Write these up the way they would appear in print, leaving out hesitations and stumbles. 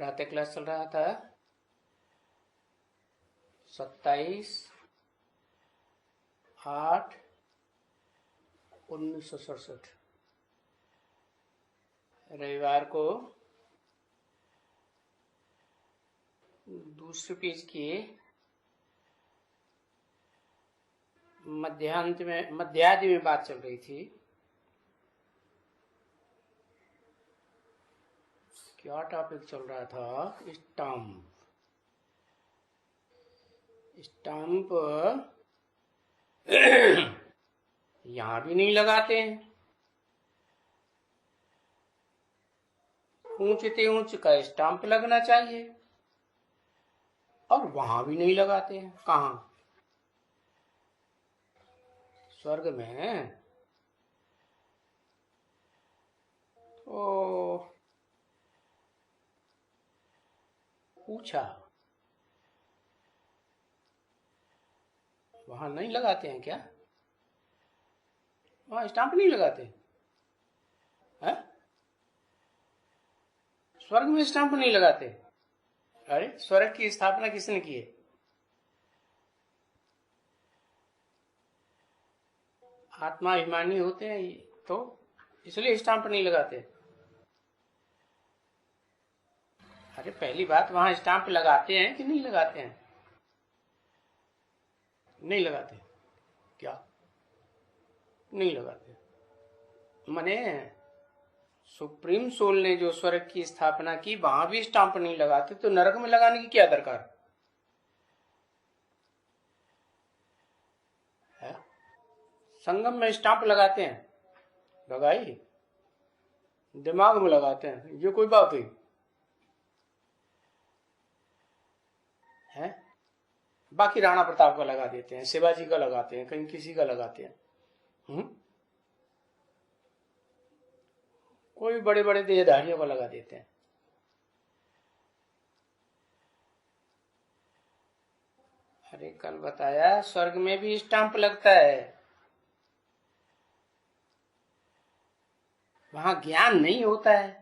प्रातः क्लास चल रहा था 27/8/1967 रविवार को दूसरे पेज के मध्यादि में बात चल रही थी। क्या टॉपिक चल रहा था? स्टाम्प यहां भी नहीं लगाते हैं। ऊंचते ऊंच का स्टाम्प लगना चाहिए और वहां भी नहीं लगाते हैं। कहां? स्वर्ग में। तो पूछा, वहां नहीं लगाते हैं क्या? वहां स्टाम्प नहीं लगाते हैं? स्वर्ग में स्टाम्प नहीं लगाते? अरे स्वर्ग की स्थापना किसने की है? आत्मा अभिमानी होते हैं तो इसलिए स्टाम्प नहीं लगाते। अरे पहली बात, वहां स्टाम्प लगाते हैं कि नहीं लगाते हैं? नहीं लगाते। क्या नहीं लगाते? माने सुप्रीम सोल ने जो स्वर्ग की स्थापना की वहां भी स्टाम्प नहीं लगाते, तो नरक में लगाने की क्या दरकार है? संगम में स्टाम्प लगाते हैं, लगाई दिमाग में लगाते हैं, ये कोई बात हुई है? बाकी राणा प्रताप का लगा देते हैं, शिवाजी का लगाते हैं, कहीं किसी का लगाते हैं। कोई बड़े बड़े देहधारियों का लगा देते हैं। अरे कल बताया स्वर्ग में भी स्टाम्प लगता है। वहां ज्ञान नहीं होता है।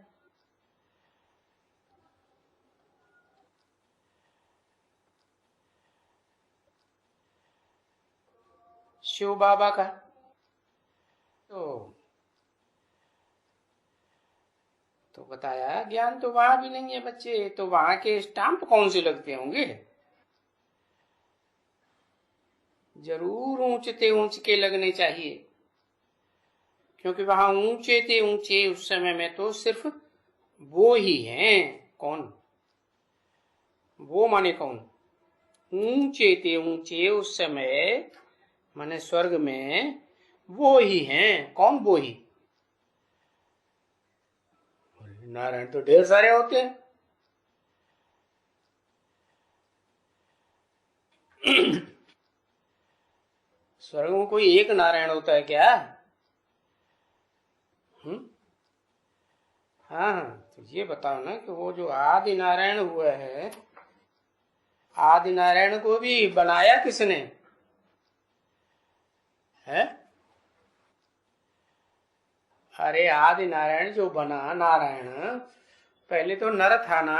शिव बाबा का तो बताया ज्ञान तो वहां भी नहीं है बच्चे, तो वहां के स्टाम्प कौन से लगते होंगे? जरूर ऊंचते ऊंच के लगने चाहिए, क्योंकि वहां ऊंचे थे ऊंचे उस समय में तो सिर्फ वो ही हैं। कौन? वो माने कौन? ऊंचे थे ऊंचे उस समय माने स्वर्ग में वो ही हैं। कौन वो ही? नारायण तो ढेर सारे होते हैं। स्वर्ग में कोई एक नारायण होता है क्या? हाँ, तो ये बताओ ना कि वो जो आदि नारायण हुआ है, आदि नारायण को भी बनाया किसने है? अरे आदि नारायण जो बना नारायण, पहले तो नर था ना,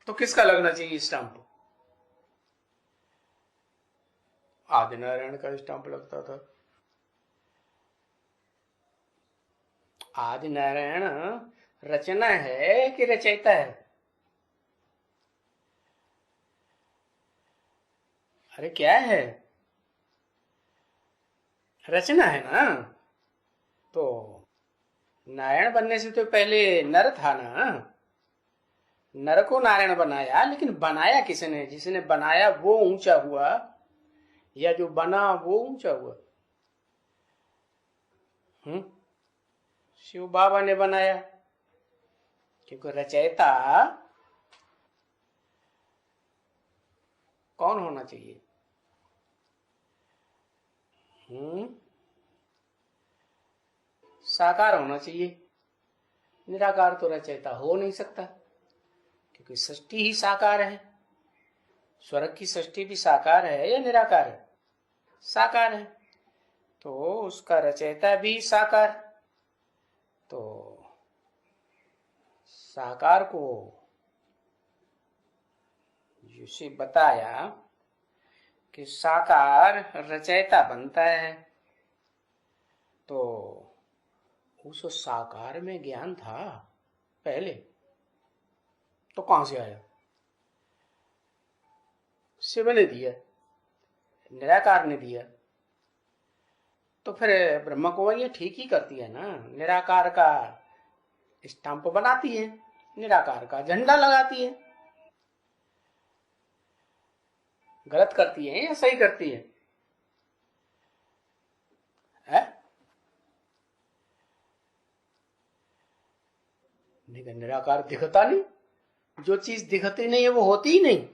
तो किसका लगना चाहिए स्टाम्प? आदि नारायण का स्टाम्प लगता था। आदि नारायण रचना है कि रचयिता है? अरे क्या है? रचना है ना। तो नारायण बनने से तो पहले नर था ना। नर को नारायण बनाया, लेकिन बनाया किसने? जिसने बनाया वो ऊंचा हुआ या जो बना वो ऊंचा हुआ? शिव बाबा ने बनाया, क्योंकि रचयिता कौन होना चाहिए? साकार होना चाहिए। निराकार तो रचयिता हो नहीं सकता, क्योंकि सृष्टि ही साकार है। स्वर्ग की सृष्टि भी साकार है या निराकार है? साकार है, तो उसका रचयिता भी साकार। तो साकार को उसे बताया कि साकार रचयिता बनता है, तो उस साकार में ज्ञान था पहले, तो कहां से आया? शिव ने दिया, निराकार ने दिया। तो फिर ब्रह्म को ये ठीक ही करती है ना, निराकार का स्टैंप बनाती है, निराकार का झंडा लगाती है। गलत करती है या सही करती है? लेकिन निराकार दिखता नहीं, जो चीज दिखती नहीं है वो होती ही नहीं।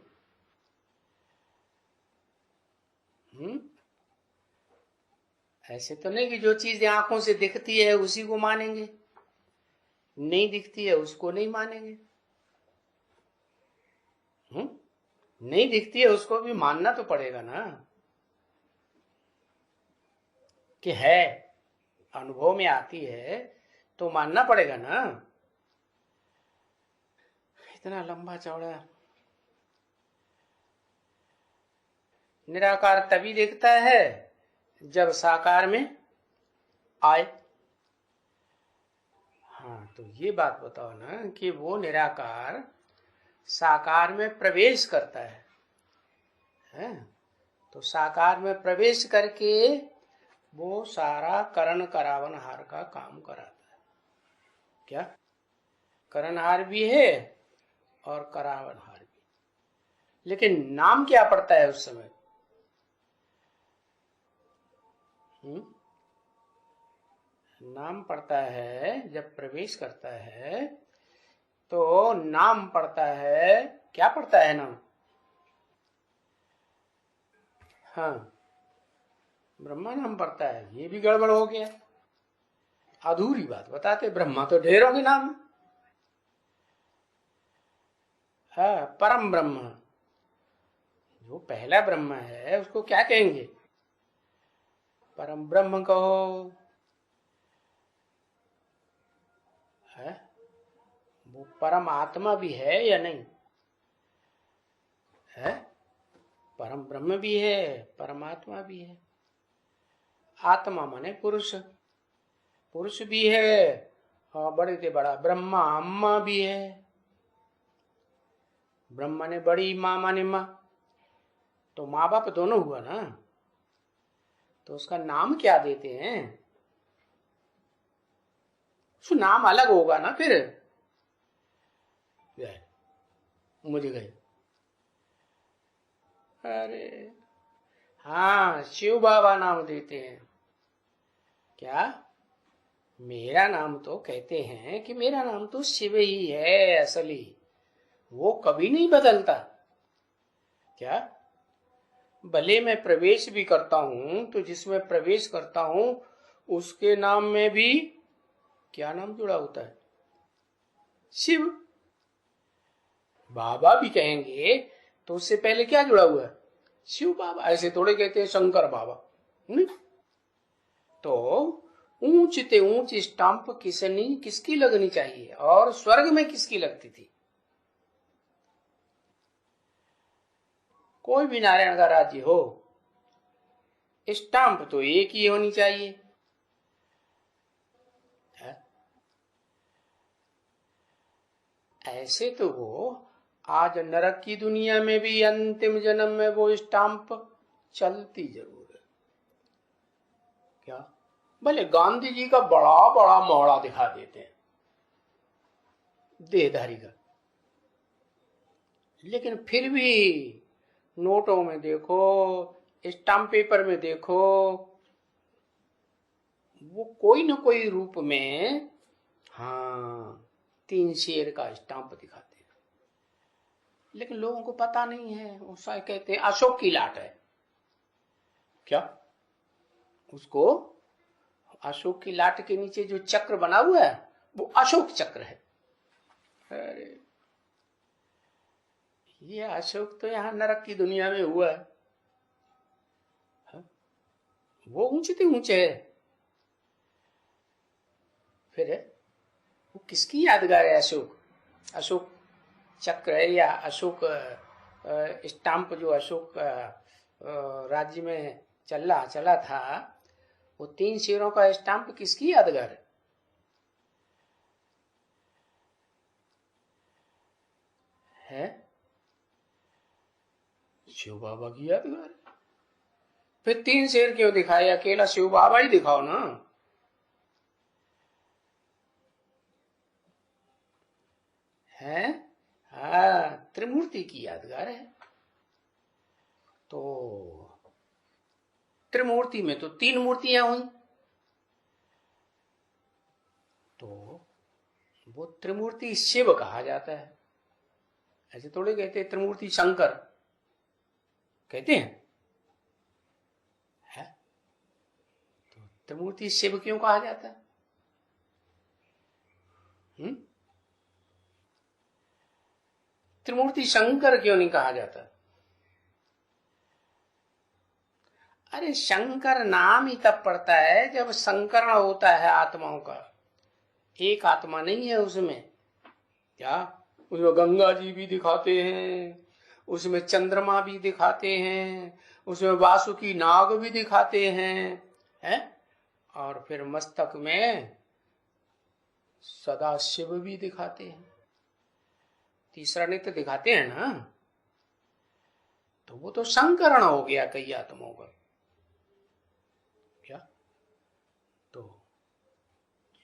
ऐसे तो नहीं कि जो चीज आंखों से दिखती है उसी को मानेंगे, नहीं दिखती है उसको नहीं मानेंगे। नहीं दिखती है उसको भी मानना तो पड़ेगा ना, कि है, अनुभव में आती है तो मानना पड़ेगा ना। इतना लंबा चौड़ा निराकार तभी देखता है जब साकार में आए। हाँ, तो ये बात बताओ ना कि वो निराकार साकार में प्रवेश करता है? तो साकार में प्रवेश करके वो सारा करण करावन हार का काम कराता है। क्या करणहार भी है और करावन हार भी, लेकिन नाम क्या पड़ता है उस समय? नाम पड़ता है जब प्रवेश करता है, तो नाम पड़ता है। क्या पड़ता है नाम? हाँ, ब्रह्मा नाम पड़ता है। ये भी गड़बड़ हो गया, अधूरी बात बताते। ब्रह्मा तो ढेरों के नाम। हाँ, परम ब्रह्म, जो पहला ब्रह्म है उसको क्या कहेंगे? परम ब्रह्म कहो। है वो परम आत्मा भी है या नहीं है? परम ब्रह्म भी है, परमात्मा भी है। आत्मा माने पुरुष, पुरुष भी है और बड़े से बड़ा ब्रह्मा अम्मा भी है। ब्रह्मा ने बड़ी, माँ माने माँ, तो माँ बाप दोनों हुआ ना। तो उसका नाम क्या देते हैं? उसका नाम अलग होगा ना फिर। मुझे गए, अरे हाँ, शिव बाबा नाम देते हैं। क्या? मेरा नाम तो कहते हैं कि मेरा नाम तो शिव ही है असली, वो कभी नहीं बदलता। क्या? भले मैं प्रवेश भी करता हूं तो जिसमें प्रवेश करता हूं उसके नाम में भी क्या नाम जुड़ा होता है? शिव। बाबा भी कहेंगे तो उससे पहले क्या जुड़ा हुआ है? शिव बाबा। ऐसे थोड़े कहते हैं शंकर बाबा, नहीं। तो ऊंचते ऊंच स्टाम्प किसकी लगनी चाहिए, और स्वर्ग में किसकी लगती थी? कोई भी नारायण का राज्य हो, स्टाम्प तो एक ही होनी चाहिए। ऐसे तो वो आज नरक की दुनिया में भी अंतिम जन्म में वो स्टाम्प चलती जरूर है। क्या? भले गांधी जी का बड़ा बड़ा मोहरा दिखा देते हैं देहधारी का, लेकिन फिर भी नोटों में देखो, स्टाम्प पेपर में देखो, वो कोई न कोई रूप में, हाँ, 3 शेर का स्टाम्प दिखाते हैं। लेकिन लोगों को पता नहीं है, उसका कहते हैं अशोक की लाट है। क्या? उसको अशोक की लाट के नीचे जो चक्र बना हुआ है वो अशोक चक्र है। अरे ये अशोक तो यहां नरक की दुनिया में हुआ है। वो ऊंचे ऊंचे है। फिर वो किसकी यादगार है? अशोक, अशोक चक्र है या अशोक स्टाम्प जो अशोक राज्य में चला था, वो 3 शेरों का स्टाम्प किसकी यादगार है? शिव बाबा की यादगार। फिर 3 शेर क्यों दिखाए? अकेला शिव बाबा ही दिखाओ ना। है? हाँ, त्रिमूर्ति की यादगार है। तो त्रिमूर्ति में तो 3 मूर्तियां हुई, तो वो त्रिमूर्ति शिव कहा जाता है। ऐसे थोड़े कहते हैं त्रिमूर्ति शंकर, कहते हैं? है? तो त्रिमूर्ति शिव क्यों कहा जाता है? त्रिमूर्ति शंकर क्यों नहीं कहा जाता? अरे शंकर नाम ही तब पड़ता है जब संकरण होता है आत्माओं का। एक आत्मा नहीं है उसमें। क्या उसमें गंगा जी भी दिखाते हैं, उसमें चंद्रमा भी दिखाते हैं, उसमें वासुकी नाग भी दिखाते हैं, और फिर मस्तक में सदा शिव भी दिखाते हैं। तीसरा नित्य दिखाते हैं ना। तो वो तो संकरण हो गया कई आत्माओं का। क्या तो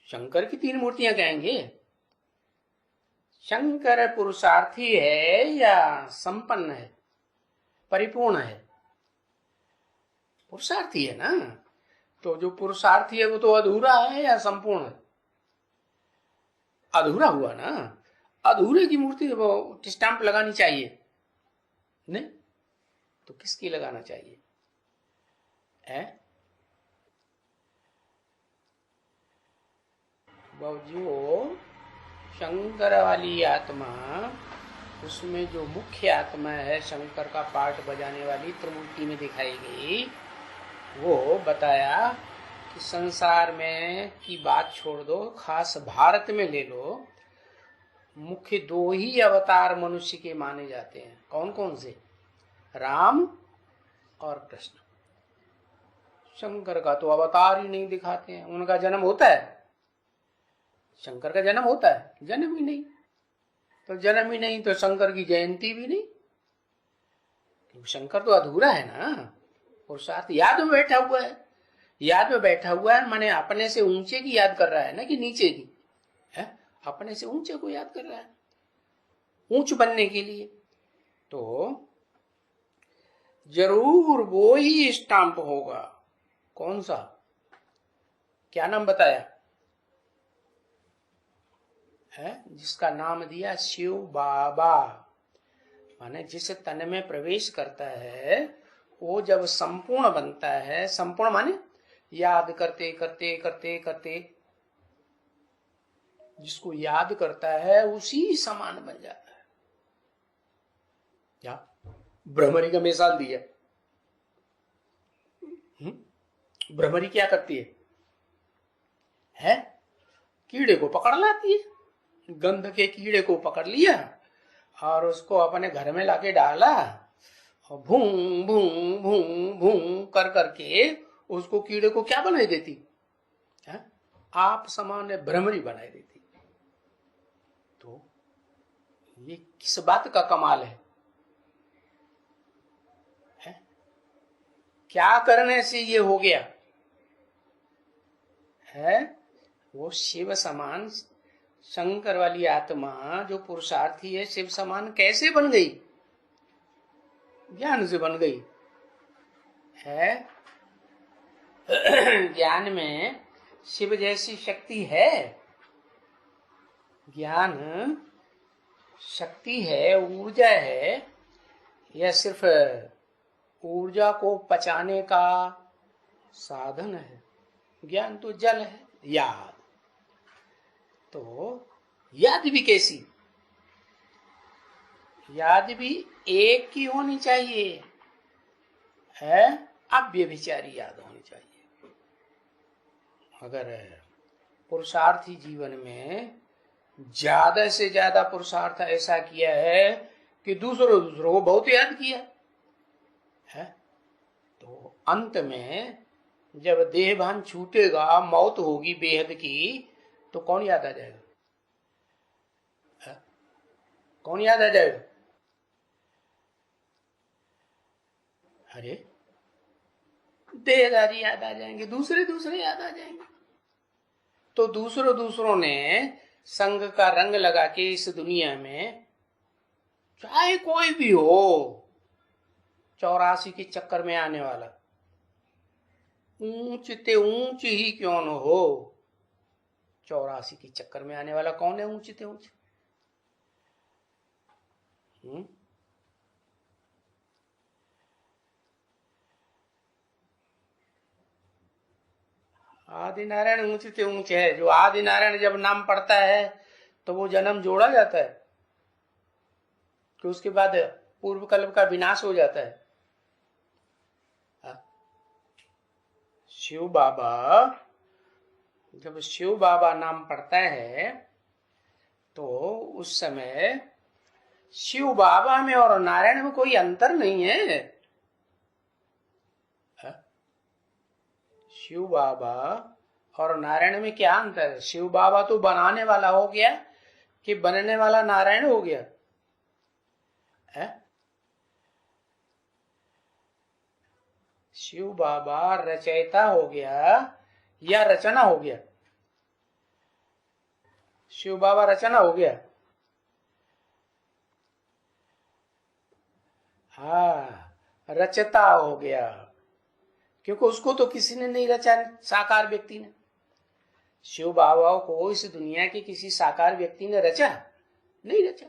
शंकर की 3 मूर्तियां कहेंगे? शंकर पुरुषार्थी है या संपन्न है, परिपूर्ण है? पुरुषार्थी है ना। तो जो पुरुषार्थी है वो तो अधूरा है या संपूर्ण है? अधूरा हुआ ना। अधूरे की मूर्ति वो स्टैंप लगानी चाहिए नहीं, तो किसकी लगाना चाहिए? जो शंकर वाली आत्मा, उसमें जो मुख्य आत्मा है शंकर का पार्ट बजाने वाली, त्रिमूर्ति में दिखाई गई, वो बताया कि संसार में की बात छोड़ दो, खास भारत में ले लो, मुख्य 2 ही अवतार मनुष्य के माने जाते हैं। कौन कौन से? राम और कृष्ण। शंकर का तो अवतार ही नहीं दिखाते हैं। उनका जन्म होता है? शंकर का जन्म होता है? जन्म ही नहीं। तो जन्म ही नहीं तो शंकर की जयंती भी नहीं, क्योंकि शंकर तो अधूरा है ना। और साथ याद में बैठा हुआ है। याद में बैठा हुआ है माने अपने से ऊंचे की याद कर रहा है ना, कि नीचे की है? अपने से ऊंचे को याद कर रहा है, ऊंच बनने के लिए। तो जरूर वो ही स्टाम्प होगा। कौन सा? क्या नाम बताया है? जिसका नाम दिया शिव बाबा। माने जिस तन में प्रवेश करता है वो जब संपूर्ण बनता है, संपूर्ण माने याद करते करते करते करते जिसको याद करता है उसी समान बन जाता है। क्या भ्रमरी का मिसाल दिया। भ्रमरी क्या करती है? कीड़े को पकड़ लाती है। गंध के कीड़े को पकड़ लिया और उसको अपने घर में लाके डाला, और भूं भूं भूं भूं कर करके उसको, कीड़े को क्या बनाई देती है? आप समान भ्रमरी बनाई देती। तो ये किस बात का कमाल है? क्या करने से ये हो गया है? वो शिव समान शंकर वाली आत्मा जो पुरुषार्थी है, शिव समान कैसे बन गई? ज्ञान से बन गई है। ज्ञान में शिव जैसी शक्ति है? ज्ञान शक्ति है, ऊर्जा है, या सिर्फ ऊर्जा को पचाने का साधन है? ज्ञान तो जल है। याद तो याद भी कैसी? याद भी एक की होनी चाहिए है, अव्यभिचारी याद होनी चाहिए। अगर पुरुषार्थी जीवन में ज्यादा से ज्यादा पुरुषार्थ ऐसा किया है कि दूसरों दूसरों को बहुत याद किया है। तो अंत में जब देहभान छूटेगा, मौत होगी बेहद की, तो कौन याद आ जाएगा? है? कौन याद आ जाएगा? अरे देहधारी याद आ जाएंगे, दूसरे दूसरे याद आ जाएंगे। तो दूसरों दूसरों ने संग का रंग लगा के इस दुनिया में, चाहे कोई भी हो, 84 के चक्कर में आने वाला, ऊंच ते ऊंच ही क्यों न हो, 84 के चक्कर में आने वाला कौन है ऊंच ते ऊंच? आदि नारायण ऊंच से ऊंच है। जो आदि नारायण जब नाम पड़ता है तो वो जन्म जोड़ा जाता है कि उसके बाद पूर्व कल्प का विनाश हो जाता है। शिव बाबा, जब शिव बाबा नाम पड़ता है तो उस समय शिव बाबा में और नारायण में कोई अंतर नहीं है। शिव बाबा और नारायण में क्या अंतर है? शिव बाबा तो बनाने वाला हो गया कि बनने वाला नारायण हो गया है? शिव बाबा रचयिता हो गया या रचना हो गया? शिव बाबा रचना हो गया। हाँ, रचता हो गया, क्योंकि उसको तो किसी ने नहीं रचा, साकार व्यक्ति ने। शिव बाबा को इस दुनिया के किसी साकार व्यक्ति ने रचा नहीं, रचा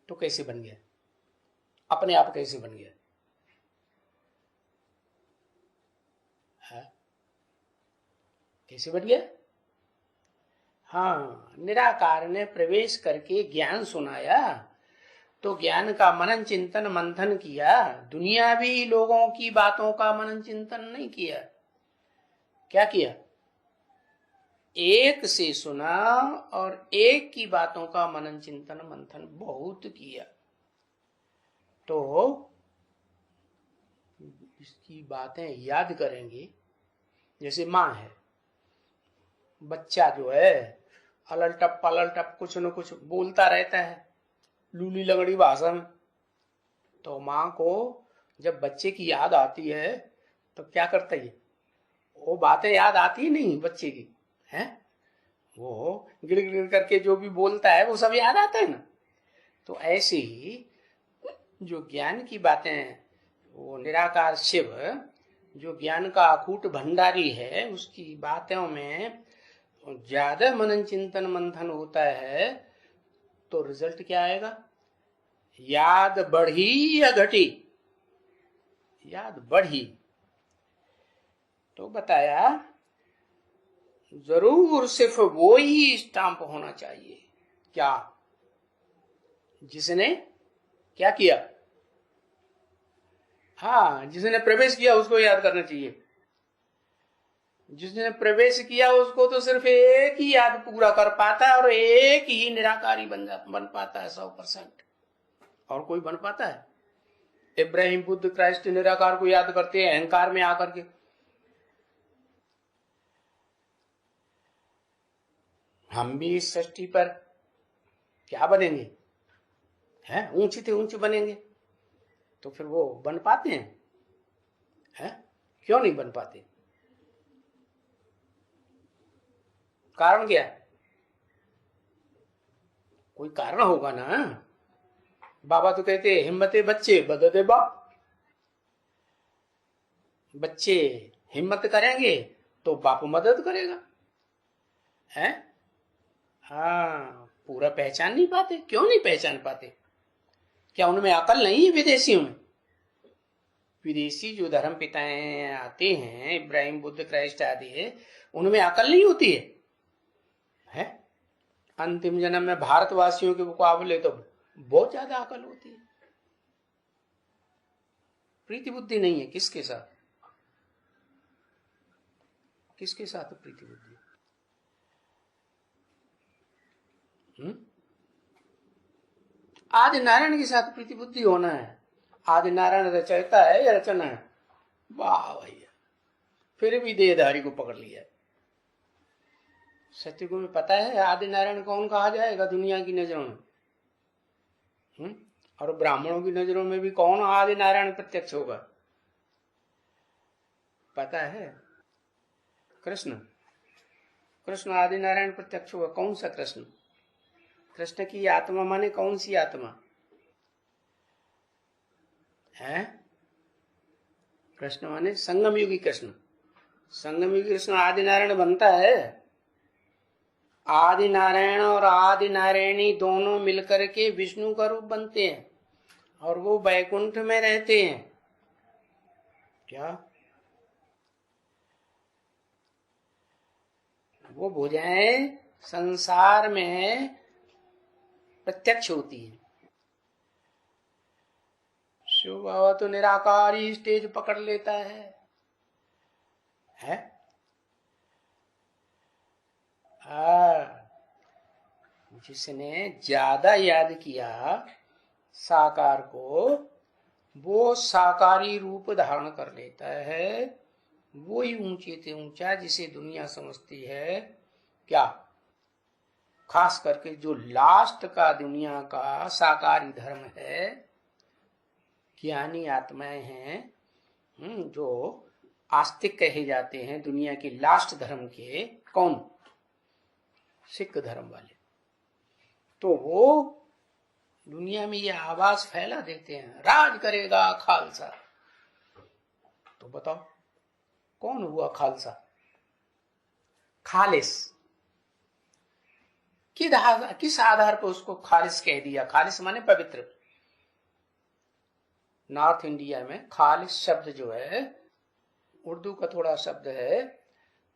तो कैसे बन गया? अपने आप कैसे बन गया? है? कैसे बन गया? हाँ, निराकार ने प्रवेश करके ज्ञान सुनाया, तो ज्ञान का मनन चिंतन मंथन किया। दुनियावी लोगों की बातों का मनन चिंतन नहीं किया। क्या किया? एक से सुना और एक की बातों का मनन चिंतन मंथन बहुत किया। तो इसकी बातें याद करेंगे। जैसे माँ है, बच्चा जो है अलल टप कुछ न कुछ बोलता रहता है लूली लगड़ी भाषा में। तो माँ को जब बच्चे की याद आती है तो क्या करता है? वो बातें याद आती नहीं बच्चे की, है? वो गिड़ गिड़ करके जो भी बोलता है वो सब याद आता है ना। तो ऐसे ही जो ज्ञान की बातें, वो निराकार शिव जो ज्ञान का अकूट भंडारी है, उसकी बातों में ज्यादा मनन चिंतन मंथन होता है, तो रिजल्ट क्या आएगा? याद बढ़ी या घटी? याद बढ़ी। तो बताया जरूर सिर्फ वो ही स्टाम्प होना चाहिए। क्या? जिसने क्या किया? हाँ, जिसने प्रवेश किया उसको याद करना चाहिए। जिसने प्रवेश किया उसको तो सिर्फ एक ही याद पूरा कर पाता है और एक ही निराकारी बन पाता है 100%। और कोई बन पाता है? इब्राहिम, बुद्ध, क्राइस्ट निराकार को याद करते हैं अहंकार में आकर के। हम भी इस सृष्टि पर क्या बनेंगे? हैं? ऊंची से ऊंचे बनेंगे। तो फिर वो बन पाते हैं? हैं? क्यों नहीं बन पाते? कारण क्या है? कोई कारण होगा ना। बाबा तो कहते हैं हिम्मते बच्चे बदते बाप। बच्चे हिम्मत करेंगे तो बाप मदद करेगा, है? हाँ, पूरा पहचान नहीं पाते। क्यों नहीं पहचान पाते? क्या उनमें अकल नहीं है? विदेशियों में, विदेशी जो धर्म पिताएं आते हैं, इब्राहिम, बुद्ध, क्राइस्ट आदि है, उनमें अकल नहीं होती है? अंतिम जन्म में भारतवासियों के मुकाबले तो बहुत ज्यादा अकल होती है। प्रीति बुद्धि नहीं है। किसके साथ? किसके साथ प्रीति बुद्धि? आदि नारायण के साथ प्रीति बुद्धि होना है। आदि नारायण रचयिता है या रचना है? वाह भैया, फिर भी देहधारी को पकड़ लिया। सत्यगुरु में पता है आदि नारायण कौन कहा जाएगा दुनिया की नजरों में? और ब्राह्मणों की नजरों में भी कौन आदि नारायण प्रत्यक्ष होगा? पता है? कृष्ण। कृष्ण आदि नारायण प्रत्यक्ष होगा। कौन सा कृष्ण? कृष्ण की आत्मा माने कौन सी आत्मा है? कृष्ण माने संगम युगी कृष्ण। संगम युगी कृष्ण आदि नारायण बनता है। आदि नारायण और आदि नारायणी दोनों मिलकर के विष्णु का रूप बनते हैं और वो वैकुंठ में रहते हैं। क्या वो भुजाएं संसार में प्रत्यक्ष होती है। शिव बाबा तो निराकारी स्टेज पकड़ लेता है? जिसने ज्यादा याद किया साकार को, वो साकारी रूप धारण कर लेता है। वो ही ऊंचे से ऊंचा जिसे दुनिया समझती है। क्या खास करके जो लास्ट का दुनिया का साकारी धर्म है, ज्ञानी आत्माएं हैं, जो आस्तिक कहे जाते हैं दुनिया के लास्ट धर्म के। कौन? सिख धर्म वाले। तो वो दुनिया में ये आवाज फैला देते हैं, राज करेगा खालसा। तो बताओ कौन हुआ खालसा? खालिस। किस आधार पर उसको खालिस कह दिया? खालिस माने पवित्र। नॉर्थ इंडिया में खालिस शब्द जो है उर्दू का थोड़ा शब्द है,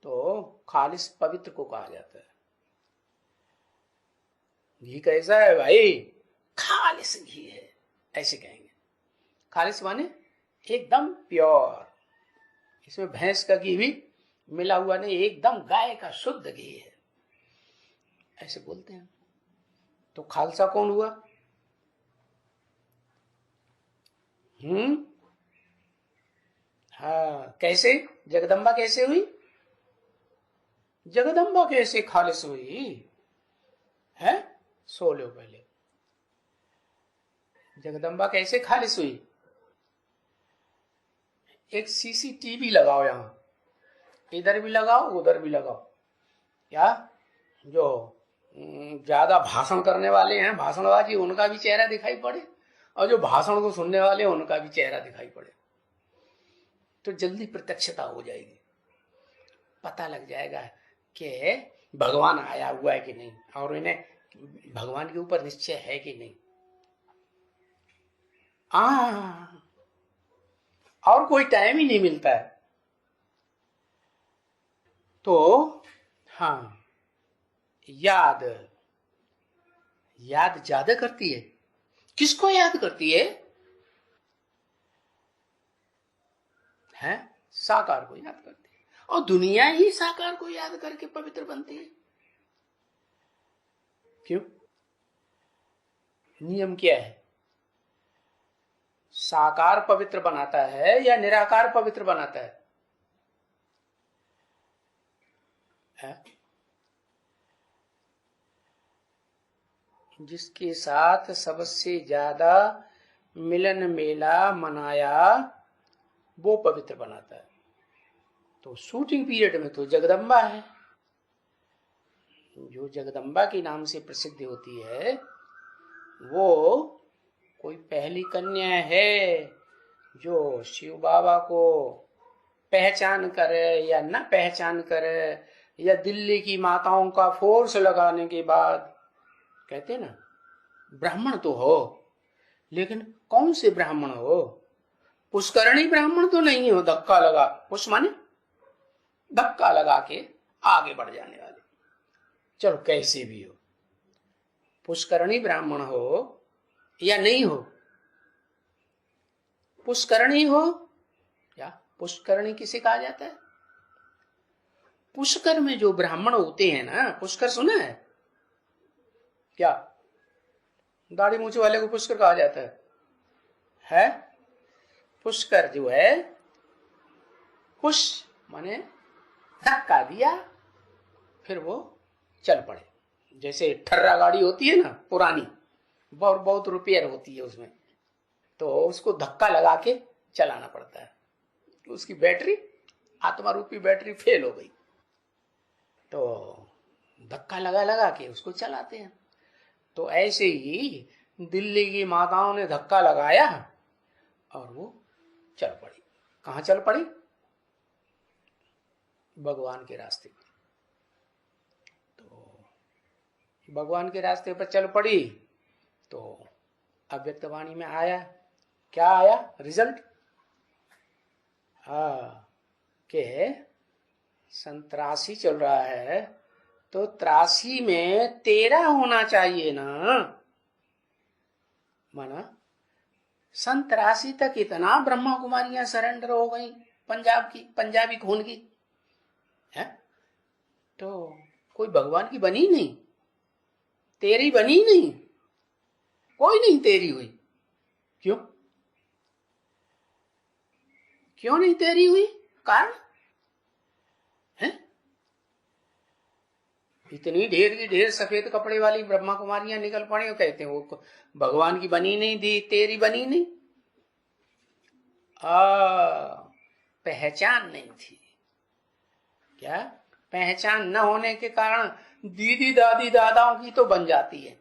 तो खालिस पवित्र को कहा जाता है। घी कैसा है भाई? खालिस घी है, ऐसे कहेंगे। खालिस माने एकदम प्योर। इसमें भैंस का घी भी मिला हुआ नहीं, एकदम गाय का शुद्ध घी है, ऐसे बोलते हैं। तो खालसा कौन हुआ? हाँ, कैसे? जगदम्बा कैसे हुई? जगदम्बा कैसे खालिस हुई है? सो लो पहले। जगदम्बा कैसे खालिस हुई? एक सीसीटीवी लगाओ, यहां इधर भी लगाओ उधर भी लगाओ। क्या जो ज्यादा भाषण करने वाले हैं, भाषणबाजी, उनका भी चेहरा दिखाई पड़े, और जो भाषण को सुनने वाले हैं उनका भी चेहरा दिखाई पड़े, तो जल्दी प्रत्यक्षता हो जाएगी। पता लग जाएगा कि भगवान आया हुआ है कि नहीं, और इन्हें भगवान के ऊपर निश्चय है कि नहीं। और कोई टाइम ही नहीं मिलता है। तो हाँ, याद ज्यादा करती है। किसको याद करती है? साकार को याद करती है, और दुनिया ही साकार को याद करके पवित्र बनती है। क्यों? नियम क्या है? साकार पवित्र बनाता है या निराकार पवित्र बनाता है? जिसके साथ सबसे ज्यादा मिलन मेला मनाया वो पवित्र बनाता है। तो शूटिंग पीरियड में तो जगदम्बा है। जो जगदम्बा के नाम से प्रसिद्ध होती है वो कोई पहली कन्या है जो शिव बाबा को पहचान करे या न पहचान करे, या दिल्ली की माताओं का फोर्स लगाने के बाद, कहते ना ब्राह्मण तो हो, लेकिन कौन से ब्राह्मण हो? पुष्करणी ब्राह्मण तो नहीं हो, धक्का लगा, पुष्प माने धक्का लगा के आगे बढ़ जाने वाले। चलो कैसे भी हो, पुष्करणी ब्राह्मण हो या नहीं हो, पुष्करणी हो या पुष्करणी किसे कहा जाता है? पुष्कर में जो ब्राह्मण होते हैं ना, पुष्कर सुना है क्या? दाढ़ी मूछ वाले को पुष्कर कहा जाता है? पुष्कर जो है, पुश माने धक्का दिया, फिर वो चल पड़े। जैसे ठर्रा गाड़ी होती है ना पुरानी, बहुत बहुत रिपेयर होती है उसमें, तो उसको धक्का लगा के चलाना पड़ता है। उसकी बैटरी, आत्मा रूपी बैटरी फेल हो गई, तो धक्का लगा लगा के उसको चलाते हैं। तो ऐसे ही दिल्ली की माताओं ने धक्का लगाया और वो चल पड़ी। कहां चल पड़ी? भगवान के रास्ते पर। तो भगवान के रास्ते पर चल पड़ी, तो अव्यक्तवाणी में आया, क्या आया रिजल्ट? के संतरासी चल रहा है, तो 83 में 13 होना चाहिए ना। माना संतरासी तक इतना ब्रह्मा कुमारियां सरेंडर हो गई पंजाबी खून की है, तो कोई भगवान की बनी नहीं, तेरी बनी नहीं, कोई नहीं तेरी हुई। क्यों नहीं तेरी हुई? कारण है, इतनी ढेर की ढेर सफेद कपड़े वाली ब्रह्मा कुमारियां निकल पड़ी और कहते हैं वो भगवान की बनी नहीं, दी तेरी बनी नहीं। पहचान नहीं थी। क्या? पहचान न होने के कारण दीदी दादी दादाओं की तो बन जाती है,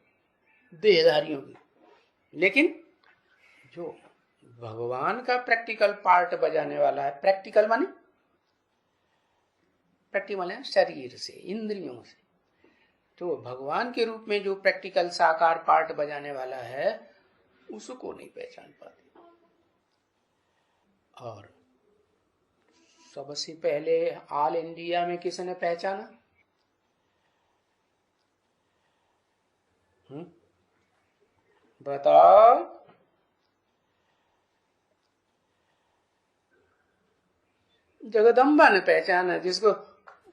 देहधारियों की, लेकिन जो भगवान का प्रैक्टिकल पार्ट बजाने वाला है, प्रैक्टिकल माने शरीर से, इंद्रियों से, तो भगवान के रूप में जो प्रैक्टिकल साकार पार्ट बजाने वाला है उसको नहीं पहचान पाते। और सबसे पहले ऑल इंडिया में किसने पहचाना? बताओ। जगदम्बा ने पहचाना, जिसको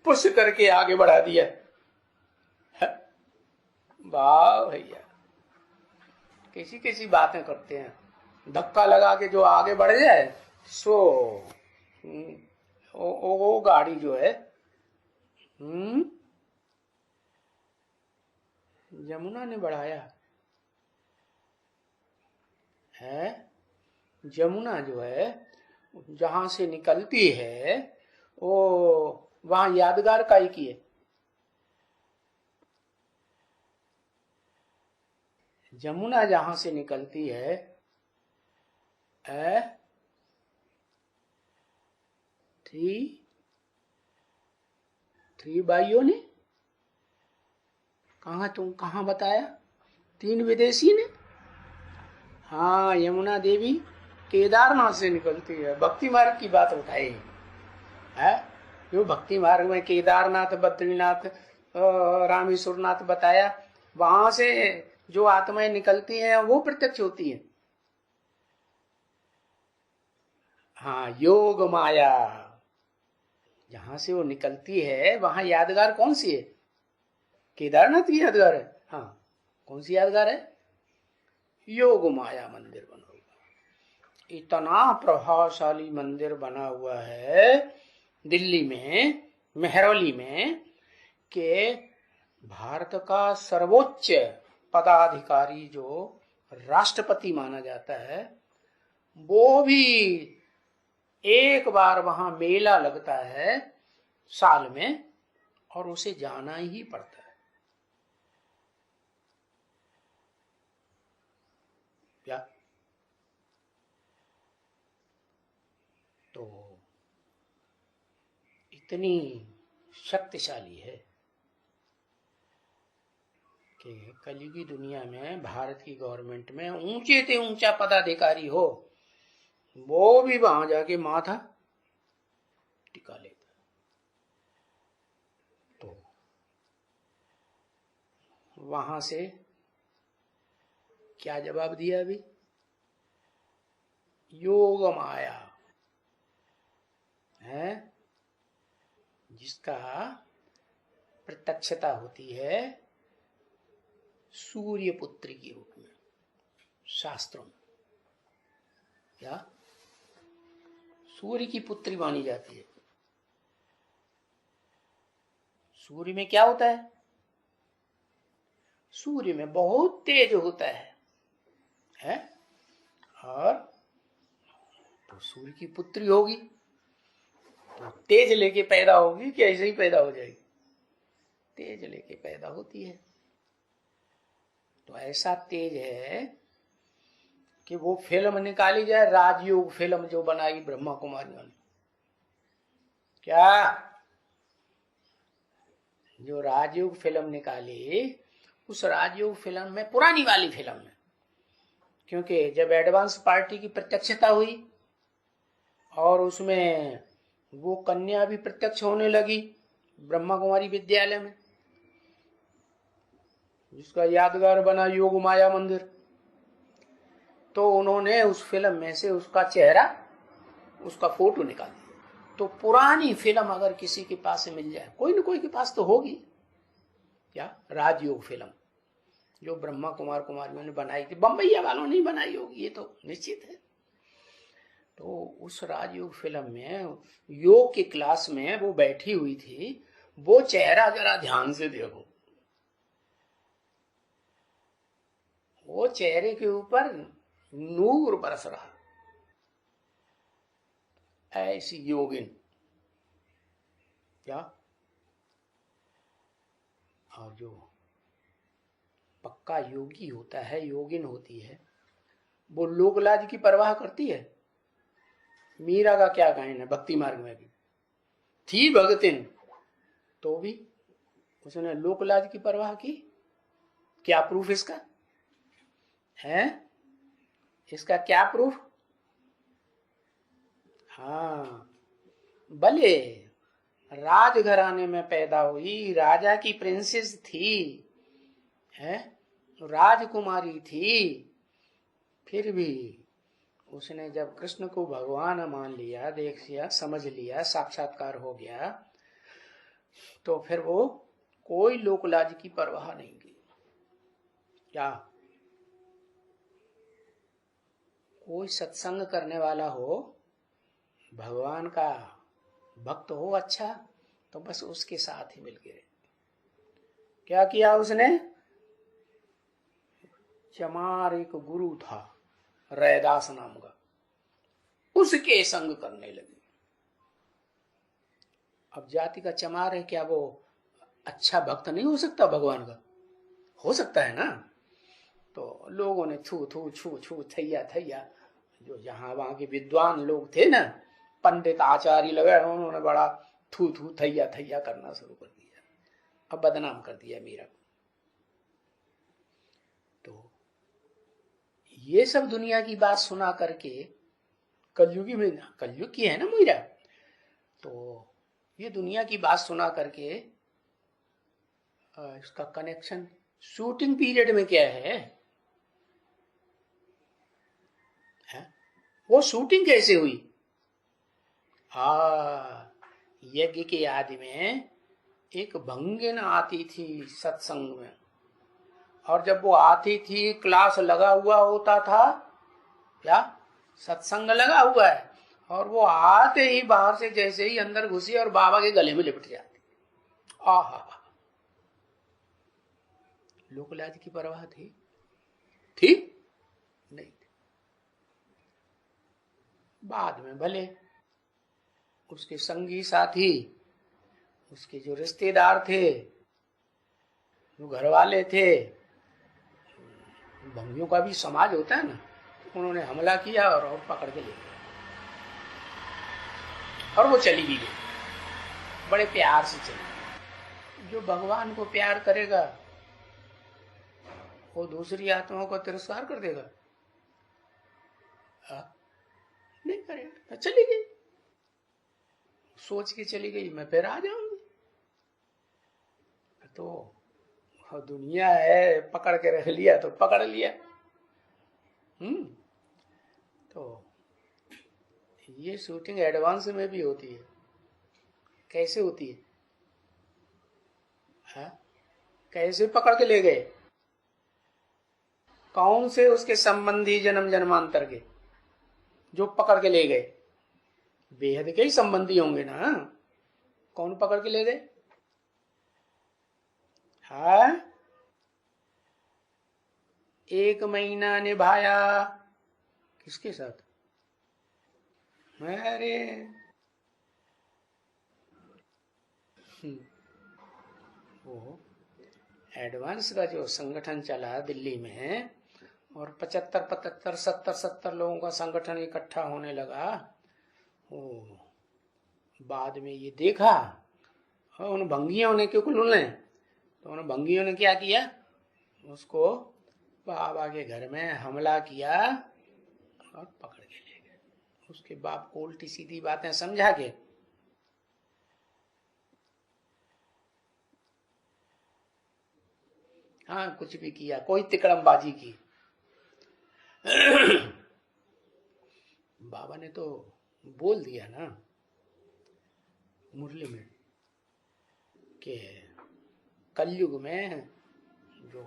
पुश करके आगे बढ़ा दिया। वाह भैया, कैसी कैसी बातें करते हैं। धक्का लगा के जो आगे बढ़ जाए सो वो गाड़ी जो है यमुना ने बढ़ाया है। यमुना जो है जहां से निकलती है वो वहां यादगार काई की है? यमुना जहां से निकलती है थ्री भाइयों ने कहा बताया? 3 विदेशी ने। हाँ, यमुना देवी केदारनाथ से निकलती है। भक्ति मार्ग की बात उठाई है, जो भक्ति मार्ग में केदारनाथ, बद्रीनाथ, रामेश्वरनाथ बताया, वहां से जो आत्माएं निकलती हैं वो प्रत्यक्ष होती हैं। हाँ, योग माया जहां से वो निकलती है वहां यादगार कौन सी है? केदारनाथ की यादगार है। हाँ, कौन सी यादगार है? योग माया मंदिर बना हुआ, इतना प्रभावशाली मंदिर बना हुआ है दिल्ली में, मेहरौली में, कि भारत का सर्वोच्च पदाधिकारी जो राष्ट्रपति माना जाता है, वो भी एक बार वहां मेला लगता है साल में और उसे जाना ही पड़ता है। क्या? तो इतनी शक्तिशाली है कि कलयुगी दुनिया में भारत की गवर्नमेंट में ऊंचे से ऊंचा पदाधिकारी हो वो भी वहां जाके माथा टिका लेता। तो वहां से क्या जवाब दिया? अभी योग माया है जिसका प्रत्यक्षता होती है सूर्य पुत्री के रूप में। शास्त्रों में। क्या सूर्य की पुत्री मानी जाती है। सूर्य में क्या होता है? सूर्य में बहुत तेज होता है? और तो सूर्य की पुत्री होगी तो तेज लेके पैदा होगी कि ऐसे ही पैदा हो जाएगी? तेज लेके पैदा होती है। तो ऐसा तेज है कि वो फिल्म निकाली जाए, राजयोग फिल्म जो बनाई ब्रह्मा कुमारियों ने, क्या जो राजयोग फिल्म निकाली, उस राजयोग फिल्म में, पुरानी वाली फिल्म में, क्योंकि जब एडवांस पार्टी की प्रत्यक्षता हुई और उसमें वो कन्या भी प्रत्यक्ष होने लगी ब्रह्मा कुमारी विद्यालय में, जिसका यादगार बना योग माया मंदिर, तो उन्होंने उस फिल्म में से उसका चेहरा, उसका फोटो निकाल दिया। तो पुरानी फिल्म अगर किसी के पास से मिल जाए, कोई न कोई के पास तो होगी, क्या राजयोग फिल्म जो ब्रह्मा कुमार कुमारियों ने बनाई थी, बम्बैया वालों ने बनाई होगी, ये तो निश्चित है। तो उस राजयोग फिल्म में योग की क्लास में वो बैठी हुई थी, वो चेहरा जरा ध्यान से देखो, वो चेहरे के ऊपर नूर बरस रहा, ऐसी योगिन। क्या और जो पक्का योगी होता है, योगिन होती है, वो लोक लाज की परवाह करती है। मीरा का क्या कहना है, भक्ति मार्ग में भी थी भगतिन, तो भी उसने लोक लाज की परवाह की। क्या प्रूफ इसका है? इसका क्या प्रूफ? हाँ, भले राजघराने में पैदा हुई, राजा की प्रिंसेस थी, है, राजकुमारी थी, फिर भी उसने जब कृष्ण को भगवान मान लिया, देख लिया, समझ लिया, साक्षात्कार हो गया, तो फिर वो कोई लोकलाज की परवाह नहीं की। क्या कोई सत्संग करने वाला हो, भगवान का भक्त हो अच्छा, तो बस उसके साथ ही मिल गए। क्या किया उसने? चमार एक गुरु था रैदास नाम का, उसके संग करने लगी। अब जाति का चमार है, क्या वो अच्छा भक्त नहीं हो सकता भगवान का? हो सकता है ना। तो लोगों ने छू छू छू छू थैया थैया, जो जहां वहां के विद्वान लोग थे ना, पंडित आचार्य लगे, उन्होंने बड़ा थू थू थैया थैया करना शुरू कर दिया। अब बदनाम कर दिया मीरा को। तो ये सब दुनिया की बात सुना करके, कलयुगी में, कलयुग की है ना मीरा, तो ये दुनिया की बात सुना करके इसका कनेक्शन शूटिंग पीरियड में क्या है? वो शूटिंग कैसे हुई? यज्ञ के आदि में एक भंगिन आती थी सत्संग में, और जब वो आती थी, क्लास लगा हुआ होता था, क्या सत्संग लगा हुआ है, और वो आते ही बाहर से जैसे ही अंदर घुसी और बाबा के गले में लिपट जाती। आहा, लोकलाज की परवाह थी? थी नहीं। बाद में भले उसके संगी साथी, उसके जो रिश्तेदार थे, जो घर वाले थे, भंगियों का भी समाज होता है ना, उन्होंने हमला किया और पकड़ के ले गए, और वो चली भी गई, बड़े प्यार से चली गई। जो भगवान को प्यार करेगा वो दूसरी आत्माओं का तिरस्कार कर देगा? नहीं करेगा। तो चली गई, सोच के चली गई मैं फिर आ जाऊंगी। तो दुनिया है, पकड़ के रख लिया तो पकड़ लिया। तो ये शूटिंग एडवांस में भी होती है। कैसे होती है? कैसे पकड़ के ले गए? कौन से उसके संबंधी जन्म जन्मांतर के जो पकड़ के ले गए? बेहद के ही संबंधी होंगे ना। कौन पकड़ के ले गए? हाँ, 1 महीना निभाया किसके साथ? अरे वो एडवांस का जो संगठन चला दिल्ली में, और 75 75 70 70 लोगों का संगठन इकट्ठा होने लगा। ओ, बाद में ये देखा, और उन भंगियों ने, क्योंकि तो उन भंगियों ने क्या किया? उसको बाबा के घर में हमला किया और पकड़ के ले गए। उसके बाप को उल्टी सीधी बातें समझा के हाँ कुछ भी किया, कोई तिकड़मबाजी की। बाबा ने तो बोल दिया ना मुरली में कि कलयुग में जो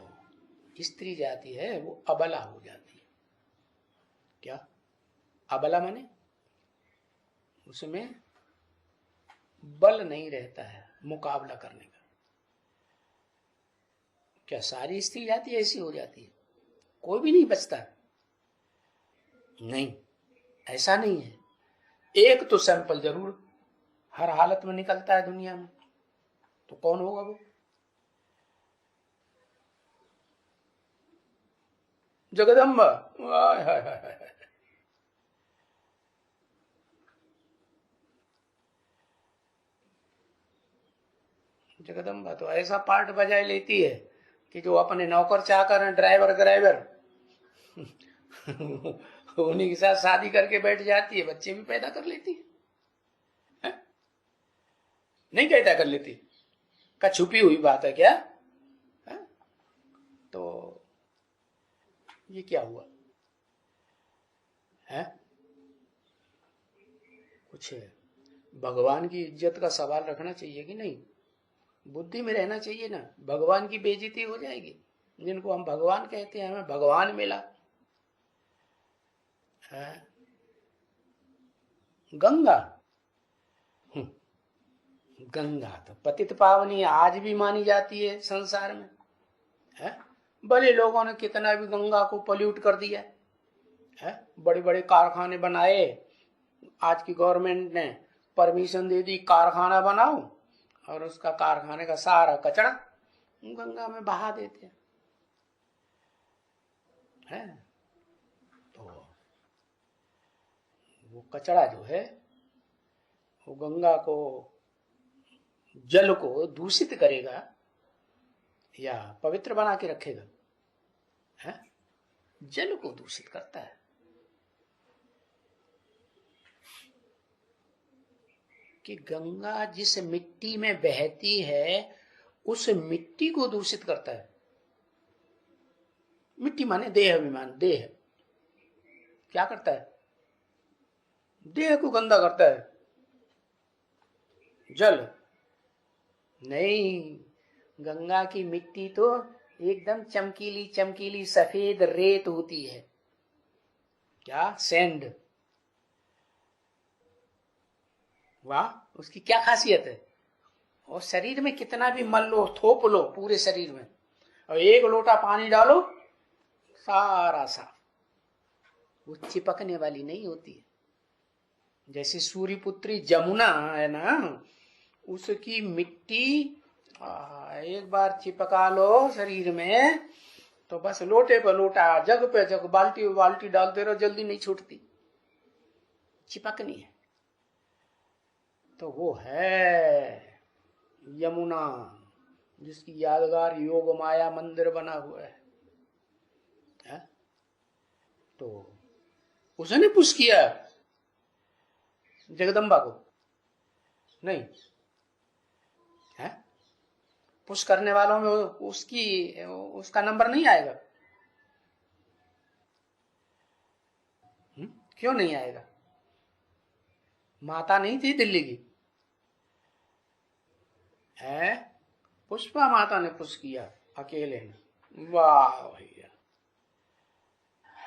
स्त्री जाति है वो अबला हो जाती है। क्या अबला माने? उसमें बल नहीं रहता है मुकाबला करने का। क्या सारी स्त्री जाति ऐसी हो जाती है? कोई भी नहीं बचता? नहीं, ऐसा नहीं है। एक तो सैंपल जरूर हर हालत में निकलता है दुनिया में। तो कौन होगा वो? जगदम्बा। हाय हाय हाय हाय। जगदम्बा तो ऐसा पार्ट बजाय लेती है कि जो अपने नौकर चाकर हैं, ड्राइवर उन्हीं के साथ शादी करके बैठ जाती है, बच्चे भी पैदा कर लेती है। नहीं कहता कर लेती का छुपी हुई बात है क्या? है? तो ये क्या हुआ है? कुछ भगवान की इज्जत का सवाल रखना चाहिए कि नहीं? बुद्धि में रहना चाहिए ना। भगवान की बेइज्जती हो जाएगी। जिनको हम भगवान कहते हैं, हमें भगवान मिला है। गंगा, गंगा तो पतित पावनी आज भी मानी जाती है संसार में है। भले लोगों ने कितना भी गंगा को पोल्यूट कर दिया है, बड़े बड़े कारखाने बनाए। आज की गवर्नमेंट ने परमिशन दे दी कारखाना बनाओ, और उसका कारखाने का सारा कचरा गंगा में बहा देते हैं। तो वो कचरा जो है वो गंगा को, जल को दूषित करेगा या पवित्र बना के रखेगा? है? जल को दूषित करता है। कि गंगा जिस मिट्टी में बहती है उस मिट्टी को दूषित करता है। मिट्टी माने देह अभिमान। देह क्या करता है? देह को गंदा करता है। जल नहीं, गंगा की मिट्टी तो एकदम चमकीली चमकीली सफेद रेत होती है। क्या? सैंड। वाह, उसकी क्या खासियत है? और शरीर में कितना भी मल लो, थोप लो पूरे शरीर में, और 1 लोटा पानी डालो, सारा साफ। वो चिपकने वाली नहीं होती है। जैसे सूर्यपुत्री जमुना है ना, उसकी मिट्टी एक बार चिपका लो शरीर में तो बस लोटे पे लोटा, जग पे जग, बाल्टी पे बाल्टी डालते रहो, जल्दी नहीं छूटती, चिपकनी है। तो वो है यमुना, जिसकी यादगार योग माया मंदिर बना हुआ है। तो उसने पुश किया जगदम्बा को? नहीं है। पुश करने वालों में उसका नंबर नहीं आएगा। क्यों नहीं आएगा? माता नहीं थी दिल्ली की है? पुष्पा माता ने पुश किया अकेले ने। वाह भैया,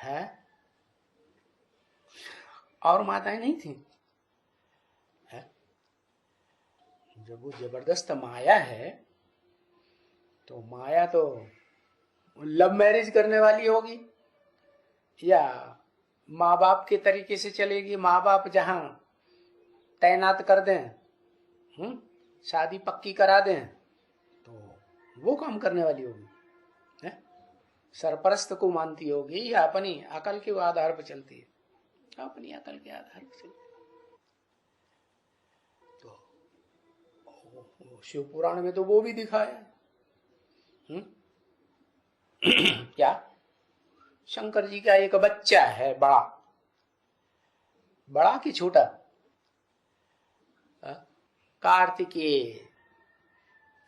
है, और माताएं नहीं थी? है? जब वो जबरदस्त माया है, तो माया तो लव मैरिज करने वाली होगी या माँ बाप के तरीके से चलेगी? माँ बाप जहां तैनात कर दें, शादी पक्की करा दें, तो वो काम करने वाली होगी? है? सरपरस्त को मानती होगी या अपनी अकल के आधार पर चलती है? अपनी अकल के आधार पर चलती है। तो शिव पुराण में तो वो भी दिखाया। क्या? शंकर जी का एक बच्चा है, बड़ा बड़ा कि छोटा? कार्तिकेय।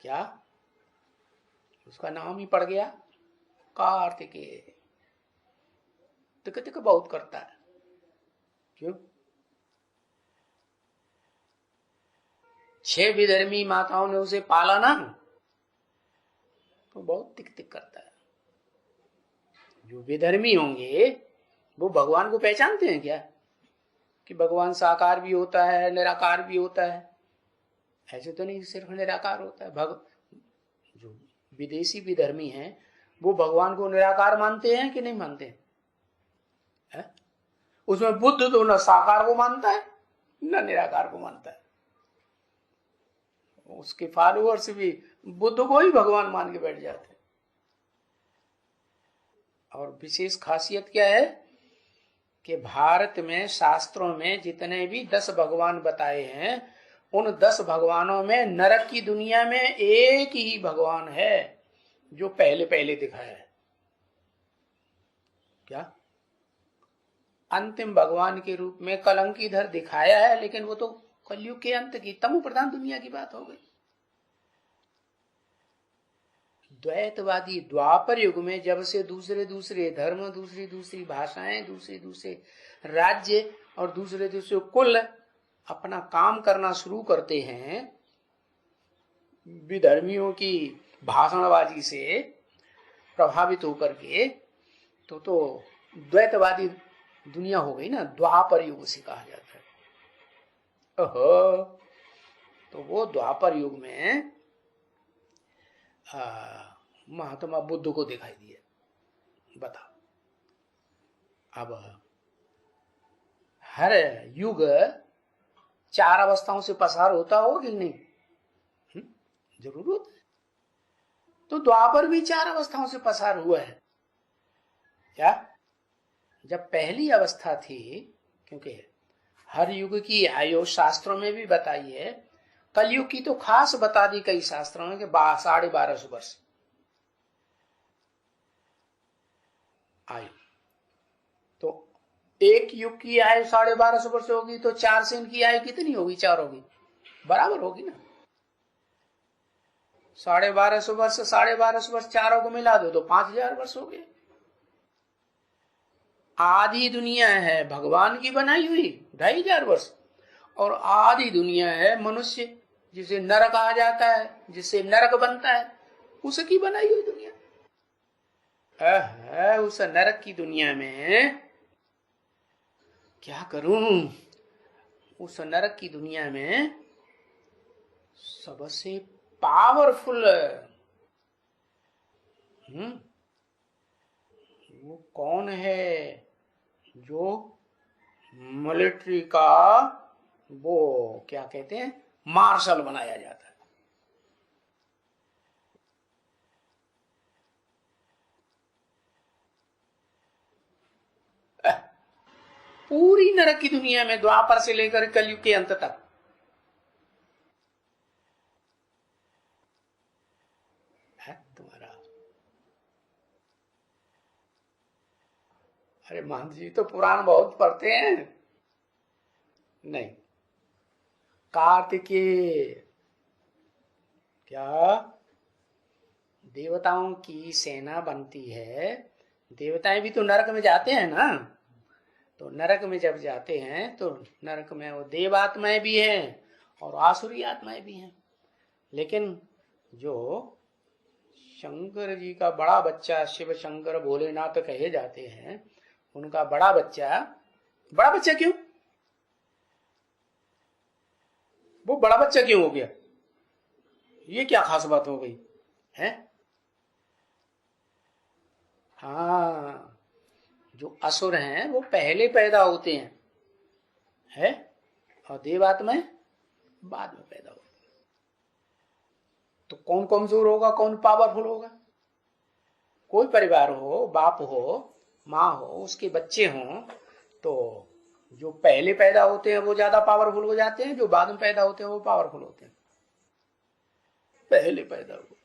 क्या उसका नाम ही पड़ गया कार्तिकेय। तिक तिक बहुत करता है। क्यों? 6 विधर्मी माताओं ने उसे पाला ना, तो बहुत तिक तिक करता है। जो विधर्मी होंगे वो भगवान को पहचानते हैं क्या, कि भगवान साकार भी होता है, निराकार भी होता है? ऐसे तो नहीं, सिर्फ निराकार होता है। जो विदेशी विधर्मी हैं वो भगवान को निराकार मानते हैं कि नहीं मानते हैं? उसमें बुद्ध तो न साकार को मानता है न निराकार को मानता है। उसके फॉलोअर्स भी बुद्ध को ही भगवान मान के बैठ जाते हैं। और विशेष खासियत क्या है कि भारत में शास्त्रों में जितने भी 10 भगवान बताए हैं, उन 10 भगवानों में नरक की दुनिया में एक ही भगवान है जो पहले पहले दिखाया है। क्या? अंतिम भगवान के रूप में कलंकीधर दिखाया है, लेकिन वो तो कलयुग के अंत की तमो प्रधान दुनिया की बात हो गई। द्वैतवादी द्वापर युग में जब से दूसरे दूसरे धर्म, दूसरी दूसरी भाषाएं, दूसरे दूसरे राज्य और दूसरे दूसरे कुल अपना काम करना शुरू करते हैं, विधर्मियों की भाषणबाजी से प्रभावित होकर के, तो द्वैतवादी दुनिया हो गई ना, द्वापर युग से कहा जाता है। ओहो, तो वो द्वापर युग में महात्मा बुद्ध को दिखाई दिया। बताओ, अब हर युग 4 अवस्थाओं से पसार होता हो कि नहीं? जरूर होता है। तो द्वापर भी 4 अवस्थाओं से पसार हुआ है। क्या? जब पहली अवस्था थी, क्योंकि हर युग की आयु शास्त्रों में भी बताई है, कलयुग की तो खास बता दी कई शास्त्रों में कि 1250 वर्ष आयु। तो एक युग की आयु 1250 वर्ष होगी, तो 4 से इनकी आयु कितनी होगी? 4 होगी, बराबर होगी ना। 1250 वर्ष, 1250 वर्ष चारों को मिला दो तो 5000 वर्ष हो गए। आधी दुनिया है भगवान की बनाई हुई 2500 वर्ष, और आधी दुनिया है मनुष्य, जिसे नरक कहा जाता है, जिससे नरक बनता है, उसकी बनाई हुई दुनिया। उस नरक की दुनिया में क्या करूं? उस नरक की दुनिया में सबसे पावरफुल वो कौन है? जो मिलिट्री का वो क्या कहते हैं, मार्शल बनाया जाता है। पूरी नरक की दुनिया में द्वापर से लेकर कलयुग के अंत तक है तुम्हारा। अरे महंत जी तो पुराण बहुत पढ़ते हैं। नहीं, कार्तिकेय क्या देवताओं की सेना बनती है? देवताएं भी तो नरक में जाते हैं ना। तो नरक में जब जाते हैं तो नरक में वो देवात्माएं भी हैं और आसुरी आत्माएं भी हैं। लेकिन जो शंकर जी का बड़ा बच्चा शिव शंकर भोलेनाथ कहे जाते हैं, उनका बड़ा बच्चा क्यों? वो बड़ा बच्चा क्यों हो गया? ये क्या खास बात हो गई है? हाँ, जो असुर हैं वो पहले पैदा होते हैं, है? और देवात्माएं बाद में पैदा होते हैं। तो कौन कमजोर होगा, कौन पावरफुल होगा? कोई परिवार हो, बाप हो, माँ हो, उसके बच्चे हों, तो जो पहले पैदा होते हैं वो ज्यादा पावरफुल हो जाते हैं, जो बाद में पैदा होते हैं वो पावरफुल होते हैं। पहले पैदा हुए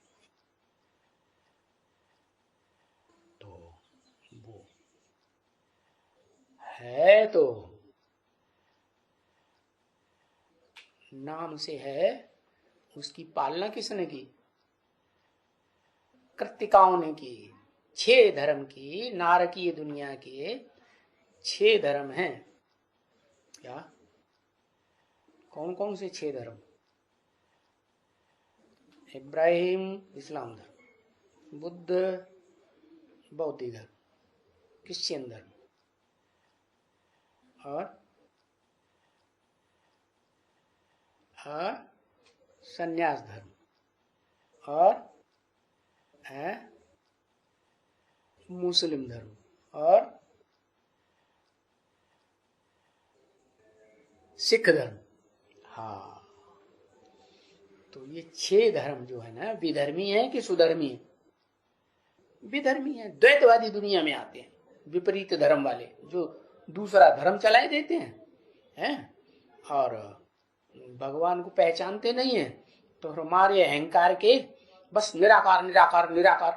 तो वो है, तो नाम से है, उसकी पालना किसने की? कृत्तिकाओं ने की। 6 धर्म की, नारकीय दुनिया के 6 धर्म हैं। क्या? कौन कौन से 6 धर्म? इब्राहिम इस्लाम धर्म, बुद्ध बौद्ध धर्म, क्रिश्चियन धर्म, और संन्यास धर्म, और मुस्लिम धर्म, और सिख धर्म। हाँ, तो ये 6 धर्म जो है ना, विधर्मी है कि सुधर्मी है? विधर्मी है। द्वैतवादी दुनिया में आते हैं, विपरीत धर्म वाले, जो दूसरा धर्म चलाए देते हैं, और भगवान को पहचानते नहीं है, तो हमारे अहंकार के बस निराकार निराकार निराकार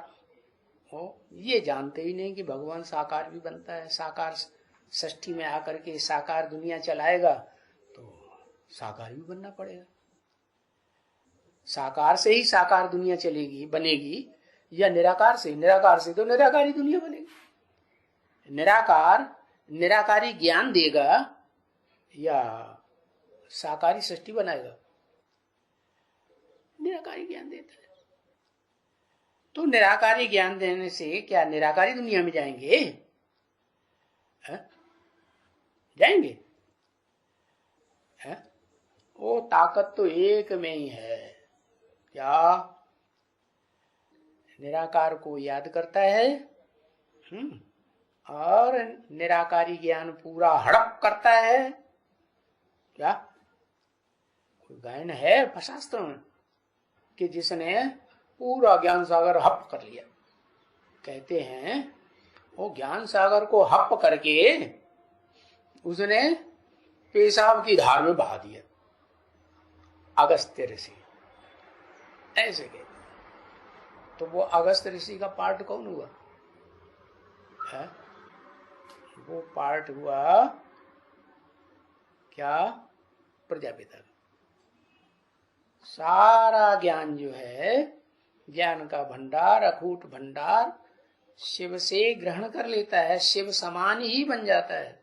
हो, ये जानते ही नहीं कि भगवान साकार भी बनता है। साकार षष्ठी में आकर के साकार दुनिया चलाएगा तो साकार भी बनना पड़ेगा। साकार से ही साकार दुनिया चलेगी, बनेगी, या निराकार से? निराकार से तो निराकारी दुनिया बनेगी। निराकारी ज्ञान देगा या साकारी सृष्टि बनाएगा? निराकारी ज्ञान देता है। तो निराकारी ज्ञान देने से क्या निराकारी दुनिया में जाएंगे? जाएंगे? वो ताकत तो एक में ही है। क्या? निराकार को याद करता है, और निराकारी ज्ञान पूरा हड़प करता है। क्या कोई गायन है शास्त्र में कि जिसने पूरा ज्ञान सागर हप कर लिया? कहते हैं वो ज्ञान सागर को हप करके उसने पेशाब की धार में बहा दिया। अगस्त्य ऋषि ऐसे कहते हैं। तो वो अगस्त्य ऋषि का पार्ट कौन हुआ है? वो पार्ट हुआ क्या? प्रजापिता। सारा ज्ञान जो है, ज्ञान का भंडार, अखूट भंडार शिव से ग्रहण कर लेता है, शिव समान ही बन जाता है।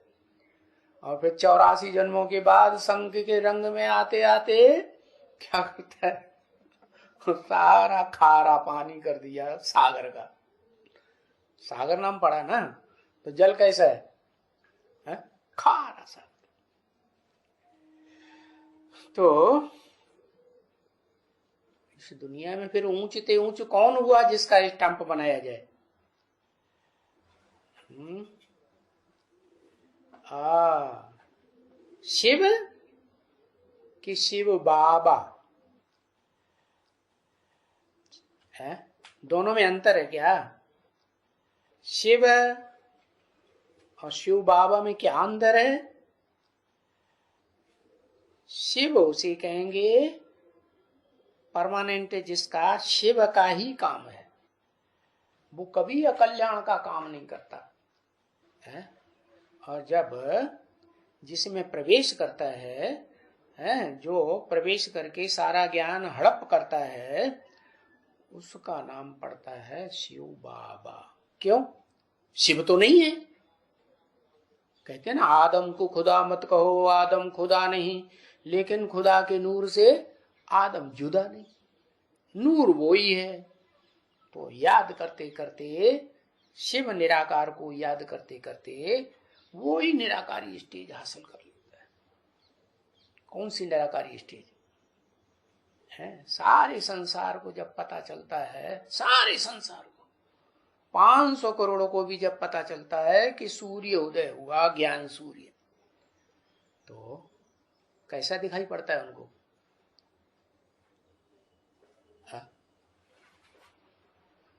और फिर 84 जन्मों के बाद शंख के रंग में आते आते क्या करता है? सारा खारा पानी कर दिया सागर का। सागर नाम पड़ा ना, तो जल कैसा है? खारा सा। तो इस दुनिया में फिर ऊंचते ऊंच कौन हुआ जिसका स्टंप बनाया जाए? शिव कि शिव बाबा? है दोनों में अंतर है क्या? शिव और शिव बाबा में क्या अंतर है? शिव उसे कहेंगे परमानेंट, जिसका शिव का ही काम है, वो कभी अकल्याण का काम नहीं करता है। और जब जिसमें प्रवेश करता है, जो प्रवेश करके सारा ज्ञान हड़प करता है, उसका नाम पड़ता है शिव बाबा। क्यों? शिव तो नहीं है। कहते हैं ना, आदम को खुदा मत कहो, आदम खुदा नहीं, लेकिन खुदा के नूर से आदम जुदा नहीं, नूर वो ही है। तो याद करते करते शिव निराकार को याद करते करते वो ही निराकारी स्टेज हासिल कर लेता है। कौन सी निराकारी स्टेज है? सारे संसार को जब पता चलता है, सारे संसार को 500 करोड़ को भी जब पता चलता है कि सूर्य उदय हुआ, ज्ञान सूर्य, तो कैसा दिखाई पड़ता है उनको?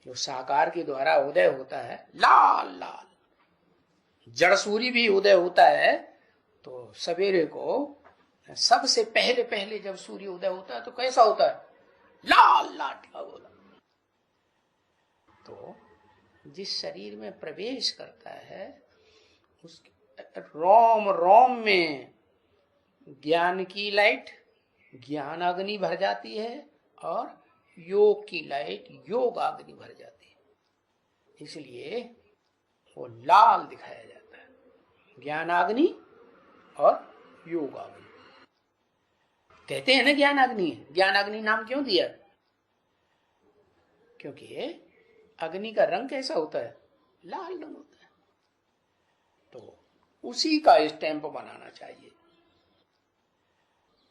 जो साकार के द्वारा उदय होता है, लाल लाल, जड़ सूर्य भी उदय होता है, तो सवेरे को सबसे पहले पहले जब सूर्य उदय होता है तो कैसा होता है? लाल लाल बोला। तो जिस शरीर में प्रवेश करता है उस रोम रोम में ज्ञान की लाइट, ज्ञान अग्नि भर जाती है, और योग की लाइट, योग अग्नि भर जाती है। इसलिए वो लाल दिखाया जाता है, ज्ञानाग्नि और योगाग्नि। कहते हैं ना ज्ञानाग्नि। ज्ञानाग्नि नाम क्यों दिया? क्योंकि अग्नि का रंग कैसा होता है? लाल रंग होता है। तो उसी का स्टैंप बनाना चाहिए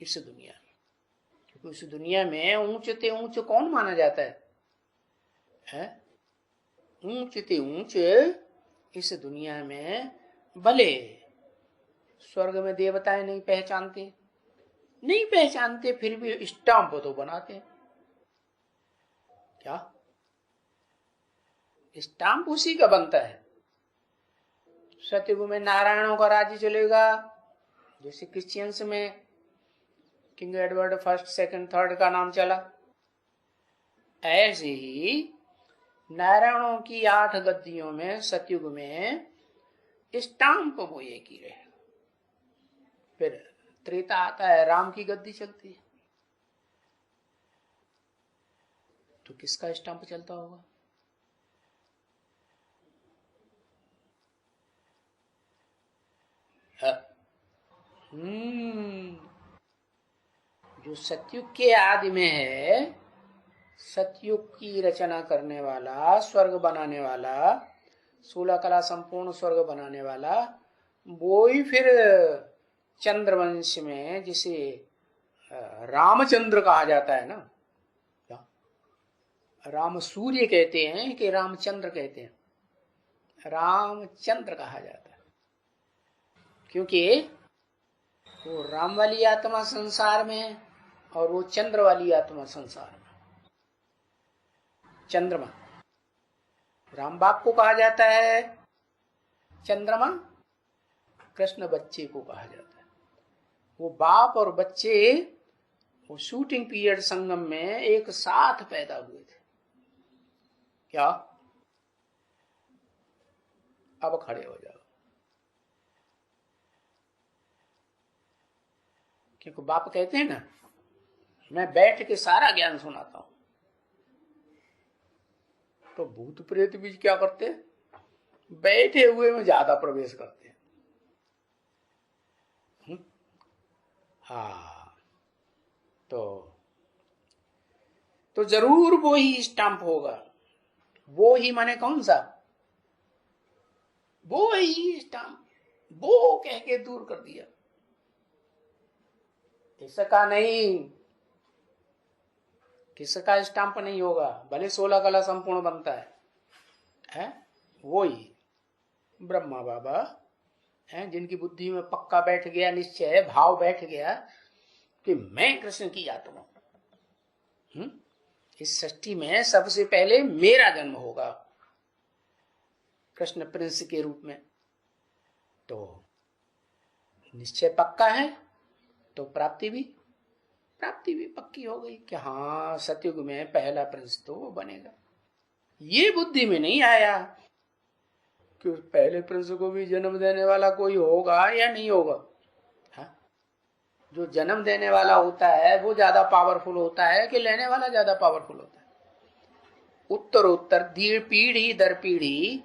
इस दुनिया में, क्योंकि उस दुनिया में ऊंचते ऊंच कौन माना जाता है? ऊंचते ऊंच इस दुनिया में भले स्वर्ग में देवताएं नहीं पहचानते, फिर भी स्टाम्प तो बनाते हैं। क्या स्टाम्प उसी का बनता है। सतयुग में नारायणों का राज्य चलेगा, जैसे क्रिश्चियंस में king Edward first, second, third का नाम चला, ऐसे ही नारायणों की 8 गद्दियों में सतयुग में स्टाम्प वो एक ही रहे। फिर त्रेता आता है, राम की गद्दी चलती है, तो किसका स्टाम्प चलता होगा? जो सतयुग के आदि में है, सतयुग की रचना करने वाला, स्वर्ग बनाने वाला, 16 कला संपूर्ण स्वर्ग बनाने वाला, वो ही फिर चंद्रवंश में जिसे रामचंद्र कहा जाता है ना, राम सूर्य कहते हैं कि रामचंद्र कहते हैं? रामचंद्र कहा जाता है, क्योंकि वो राम वाली आत्मा संसार में है और वो चंद्र वाली आत्मा संसार में। चंद्रमा, राम बाप को कहा जाता है, चंद्रमा कृष्ण बच्चे को कहा जाता है। वो बाप और बच्चे वो शूटिंग पीरियड संगम में एक साथ पैदा हुए थे। क्या? अब खड़े हो जाओ, क्योंकि बाप कहते हैं ना, मैं बैठ के सारा ज्ञान सुनाता हूं। तो भूत प्रेत भी क्या करते हैं? बैठे हुए में ज्यादा प्रवेश करते हैं। हाँ, तो जरूर वो ही स्टैंप होगा। वो ही माने कौन सा? वो ही स्टैंप, वो कह के दूर कर दिया, इसका नहीं, किसका स्टैंप नहीं होगा, भले 16 कला संपूर्ण बनता है? वो ही ब्रह्मा बाबा हैं, जिनकी बुद्धि में पक्का बैठ गया, निश्चय भाव बैठ गया कि मैं कृष्ण की आत्मा हूं, इस सृष्टि में सबसे पहले मेरा जन्म होगा कृष्ण प्रिंस के रूप में। तो निश्चय पक्का है, तो प्राप्ति भी पक्की हो गई कि हाँ, सतयुग में पहला प्रिंस तो वो बनेगा। ये बुद्धि में नहीं आया कि उस पहले प्रिंस को भी जन्म देने वाला कोई होगा या नहीं होगा। हाँ? जो जन्म देने वाला होता है वो ज्यादा पावरफुल होता है कि लेने वाला ज्यादा पावरफुल होता है? उत्तरोत्तर पीढ़ी दर पीढ़ी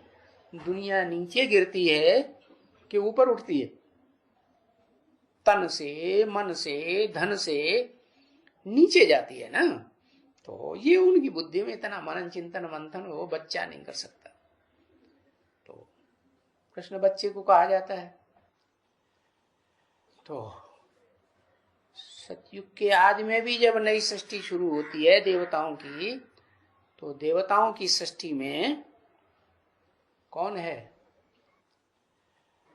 दुनिया नीचे गिरती है कि ऊपर उठती है? तन से, मन से, धन से नीचे जाती है ना। तो ये उनकी बुद्धि में इतना मनन चिंतन मंथन वो बच्चा नहीं कर सकता। कृष्ण बच्चे को कहा जाता है। तो सतयुग के आदि में भी जब नई सृष्टि शुरू होती है देवताओं की, तो देवताओं की सृष्टि में कौन है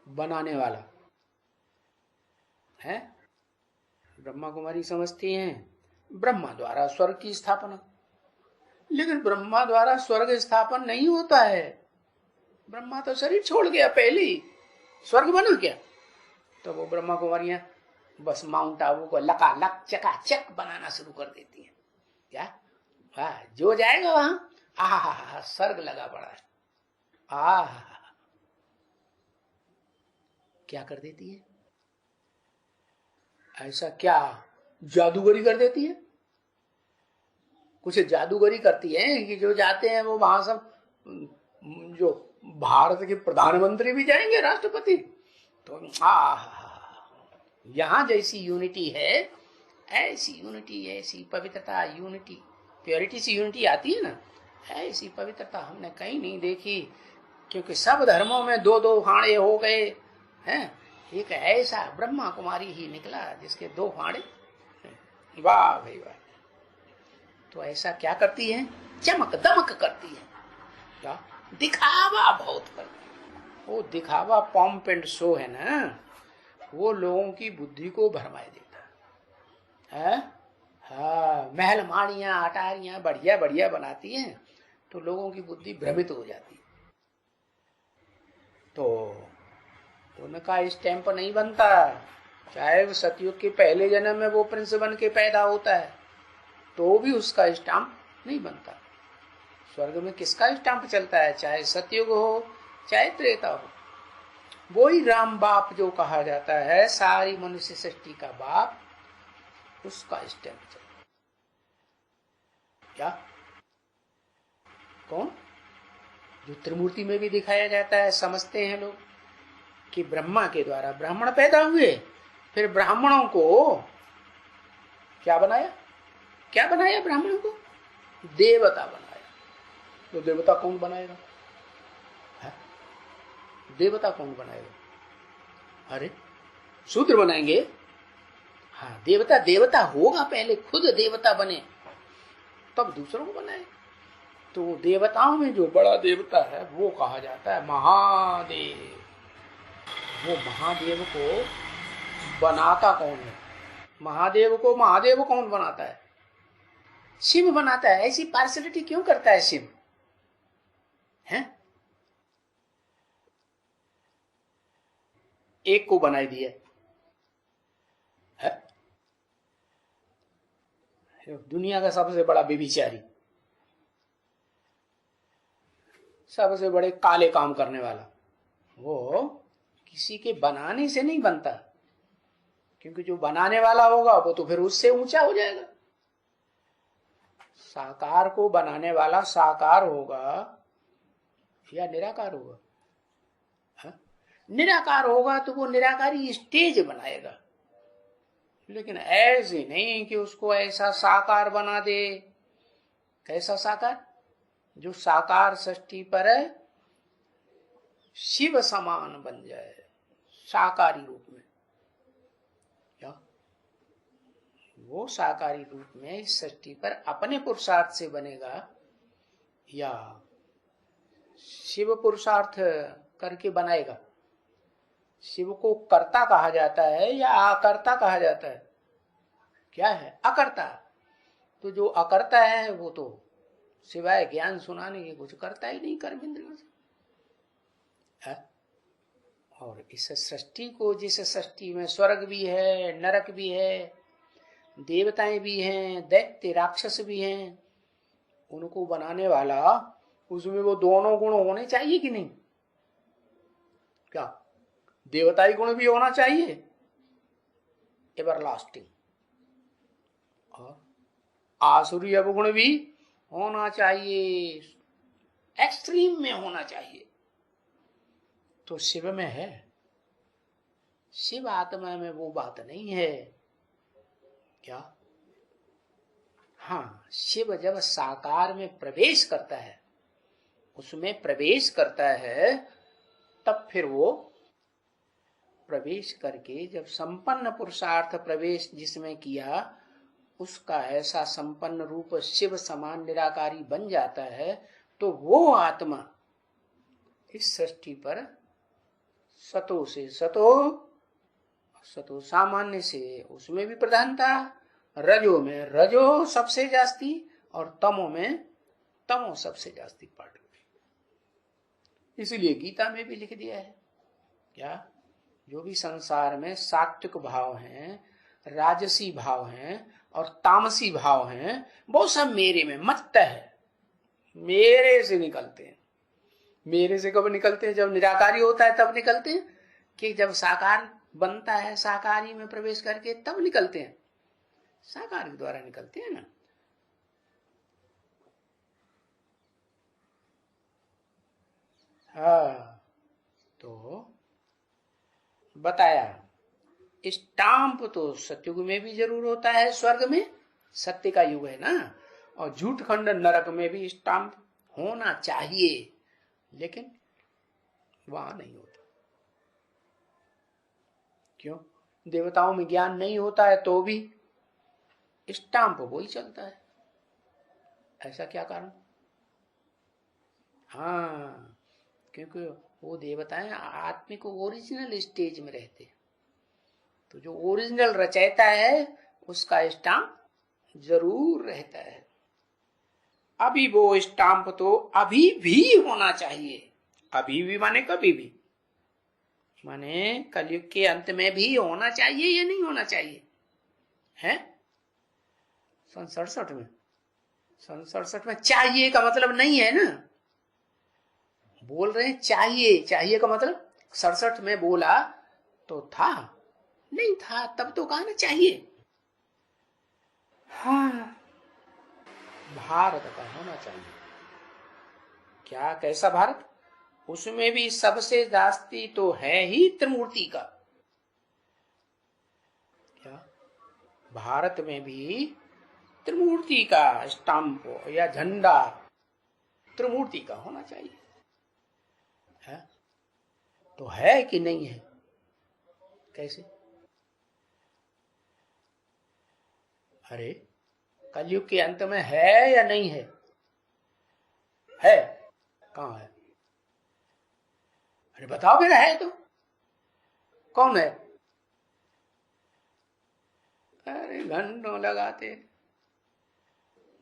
बनाने वाला है? ब्रह्मा कुमारी समझती हैं ब्रह्मा द्वारा स्वर्ग की स्थापना, लेकिन ब्रह्मा द्वारा स्वर्ग स्थापन नहीं होता है। ब्रह्मा तो शरीर छोड़ गया पहले ही, स्वर्ग बना क्या? तो वो ब्रह्मा कुमारियां बस माउंट आबू को लकालक चकाचक बनाना शुरू कर देती है। क्या वाह, जो जाएगा वहां आहा स्वर्ग लगा पड़ा है। आहा क्या कर देती है? ऐसा क्या जादूगरी कर देती है? कुछ जादूगरी करती है कि जो जाते हैं वो वहां सब, जो भारत के प्रधानमंत्री भी जाएंगे, राष्ट्रपति, तो यहां जैसी यूनिटी है, ऐसी यूनिटी, ऐसी पवित्रता, यूनिटी, प्योरिटी से यूनिटी आती है ना, ऐसी पवित्रता हमने कहीं नहीं देखी। क्योंकि सब धर्मों में दो दो फाड़े हो गए हैं, एक ऐसा ब्रह्मा कुमारी ही निकला जिसके दो फाड़े। वाह भाई वाह। तो ऐसा क्या करती है? चमक दमक करती है, क्या दिखावा बहुत करती है। वो दिखावा पॉम्प एंड शो है ना, वो लोगों की बुद्धि को भरमाए देता है। हाँ, महल माड़ियां अटारियां बढ़िया बढ़िया बनाती हैं तो लोगों की बुद्धि भ्रमित हो जाती है। तो उनका स्टैंप नहीं बनता, चाहे वो सतयुग के पहले जन्म में वो प्रिंस बन के पैदा होता है तो भी उसका स्टाम्प नहीं बनता। स्वर्ग में किसका स्टाम्प चलता है? चाहे सतयुग हो चाहे त्रेता हो, वही राम बाप जो कहा जाता है, सारी मनुष्य सृष्टि का बाप, उसका स्टैम्प चलता है। क्या कौन? जो त्रिमूर्ति में भी दिखाया जाता है, समझते हैं लोग कि ब्रह्मा के द्वारा ब्राह्मण पैदा हुए, फिर ब्राह्मणों को क्या बनाया? क्या बनाया? ब्राह्मणों को देवता बनाया। तो देवता कौन बनाएगा? है? देवता कौन बनाएगा? अरे शूद्र बनाएंगे? हाँ, देवता देवता होगा पहले, खुद देवता बने तब दूसरों को बनाए। तो देवताओं में जो बड़ा देवता है वो कहा जाता है महादेव। वो महादेव को बनाता कौन है? महादेव को महादेव कौन बनाता है? शिव बनाता है। ऐसी पार्शलिटी क्यों करता है शिव? है? एक को बनाई दिया है, दुनिया का सबसे बड़ा व्यभिचारी, सबसे बड़े काले काम करने वाला, वो किसी के बनाने से नहीं बनता, क्योंकि जो बनाने वाला होगा वो तो फिर उससे ऊंचा हो जाएगा। साकार को बनाने वाला साकार होगा या निराकार होगा? हा? निराकार होगा तो वो निराकारी स्टेज बनाएगा, लेकिन ऐसे नहीं कि उसको ऐसा साकार बना दे। कैसा साकार? जो साकार सृष्टि पर शिव समान बन जाए, साकारी रूप में। क्या वो साकारी रूप में सृष्टि पर अपने पुरुषार्थ से बनेगा या शिव पुरुषार्थ करके बनाएगा? शिव को कर्ता कहा जाता है या अकर्ता कहा जाता है? क्या है? अकर्ता। तो जो अकर्ता है वो तो सिवाय ज्ञान सुनाने के कुछ करता ही नहीं कर्म इंद्रियों से। और इस सृष्टि को, जिस सृष्टि में स्वर्ग भी है, नरक भी है, देवताएं भी हैं, दैत्य राक्षस भी हैं, उनको बनाने वाला, उसमें वो दोनों गुण होने चाहिए कि नहीं? क्या देवताई गुण भी होना चाहिए एवरलास्टिंग, और आसुरी अवगुण भी होना चाहिए, एक्सट्रीम में होना चाहिए। तो शिव में है? शिव आत्मा में वो बात नहीं है। क्या? हाँ, शिव जब साकार में प्रवेश करता है, उसमें प्रवेश करता है तब फिर वो प्रवेश करके, जब संपन्न पुरुषार्थ प्रवेश जिसमें किया, उसका ऐसा संपन्न रूप शिव समान निराकारी बन जाता है, तो वो आत्मा इस सृष्टि पर सतो से सतो सामान्य से उसमें भी प्रधानता, रजो में रजो सबसे जास्ती, और तमो में तमो सबसे जास्ती पाठ। इसलिए गीता में भी लिख दिया है क्या, जो भी संसार में सात्विक भाव हैं, राजसी भाव हैं और तामसी भाव हैं, वो सब मेरे में मत्त है, मेरे से निकलते हैं। मेरे से कब निकलते हैं? जब निराकारी होता है तब निकलते हैं, कि जब साकार बनता है, साकारी में प्रवेश करके तब निकलते हैं, साकार के द्वारा निकलते हैं ना। हाँ, तो बताया स्टाम्प तो सत्युग में भी जरूर होता है, स्वर्ग में सत्य का युग है ना, और झूठ खंड नरक में भी स्टाम्प होना चाहिए, लेकिन वहां नहीं होता। क्यों? देवताओं में ज्ञान नहीं होता है तो भी स्टाम्प वही चलता है, ऐसा क्या कारण? हाँ, क्योंकि वो देवताएं आत्मिक ओरिजिनल स्टेज में रहते, तो जो ओरिजिनल रचयिता है उसका स्टाम्प जरूर रहता है। अभी वो स्टाम्प तो अभी भी होना चाहिए, अभी भी माने कभी भी, माने कलयुग के अंत में भी होना चाहिए या नहीं होना चाहिए है? सन 67 में, सन 67 में चाहिए का मतलब नहीं है ना, बोल रहे हैं चाहिए, चाहिए का मतलब 67 में बोला तो था, नहीं था तब तो कहा ना चाहिए। हाँ, भारत का होना चाहिए। क्या, कैसा भारत? उसमें भी सबसे जास्ती तो है ही त्रिमूर्ति का। क्या भारत में भी त्रिमूर्ति का स्टाम्प या झंडा त्रिमूर्ति का होना चाहिए है? तो है कि नहीं है? कैसे? अरे कलयुग के अंत में है या नहीं है? है, कहां है? अरे बताओ मेरा है तो कौन है? अरे घंटों लगाते,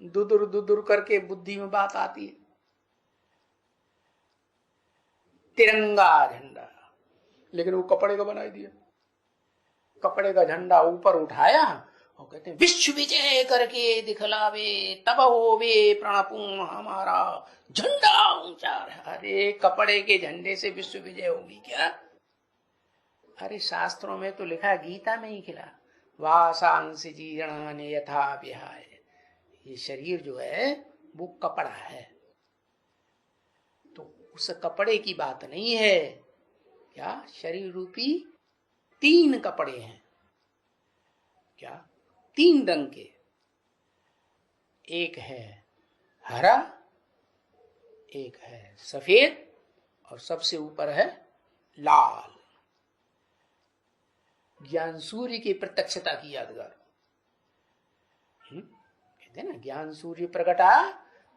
दुदुर दुदुर करके बुद्धि में बात आती है। तिरंगा झंडा, लेकिन वो कपड़े का बनाई दिया, कपड़े का झंडा ऊपर उठाया और कहते हैं विश्व विजय करके दिखलावे, तब होवे प्रणपूर्ण हमारा झंडा ऊंचा। अरे कपड़े के झंडे से विश्व विजय होगी क्या? अरे शास्त्रों में तो लिखा है, गीता में ही खिला, वासांस जीर्ण यथा विहाय। ये शरीर जो है वो कपड़ा है, तो उस कपड़े की बात नहीं है। क्या शरीर रूपी 3 कपड़े हैं, क्या 3 रंग के, एक है हरा, एक है सफेद, और सबसे ऊपर है लाल। ज्ञान सूर्य की प्रत्यक्षता की यादगार। कहते ना, ज्ञान सूर्य प्रगटा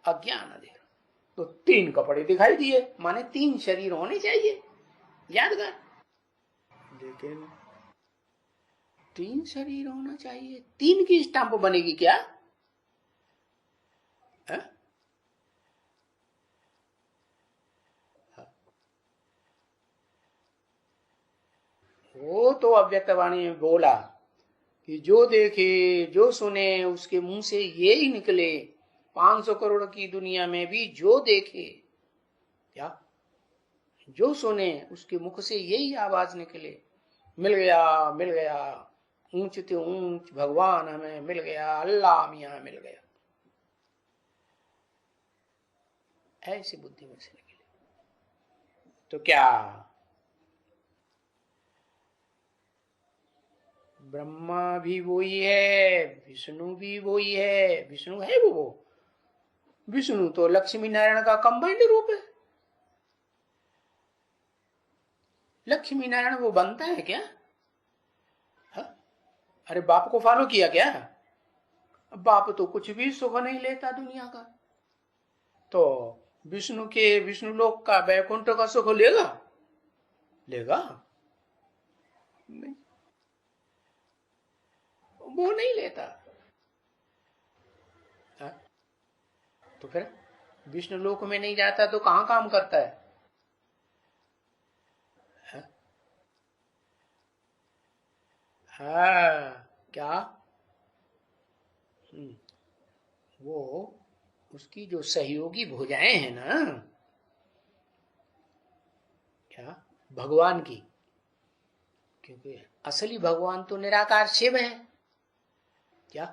अज्ञान अंधेरा, तो 3 कपड़े दिखाई दिए, माने 3 शरीर होने चाहिए यादगार, लेकिन 3 शरीर होना चाहिए, 3 की स्टाम्प बनेगी क्या है? वो तो अव्यक्तवाणी में बोला कि जो देखे जो सुने उसके मुंह से ये ही निकले, 500 करोड़ की दुनिया में भी जो देखे, क्या जो सुने उसके मुख से यही आवाज निकले, मिल गया मिल गया, ऊंच ते ऊंच भगवान हमें मिल गया, अल्लाह मियां मिल गया, ऐसी बुद्धि में से निकले। तो क्या ब्रह्मा भी वही है, विष्णु भी वही है? विष्णु है वो, विष्णु तो लक्ष्मी नारायण का कंबाइंड रूप है, लक्ष्मी नारायण वो बनता है क्या? हा? अरे बाप को फॉलो किया क्या? बाप तो कुछ भी सुख नहीं लेता दुनिया का, तो विष्णु लोक का, वैकुंठ का सुख लेगा? लेगा नहीं, वो नहीं लेता। हा? तो फिर विष्णु लोक में नहीं जाता तो कहां काम करता है? हा? हाँ, क्या? वो उसकी जो सहयोगी भुजाएं हैं ना, क्या, भगवान की, क्योंकि असली भगवान तो निराकार शिव है। क्या?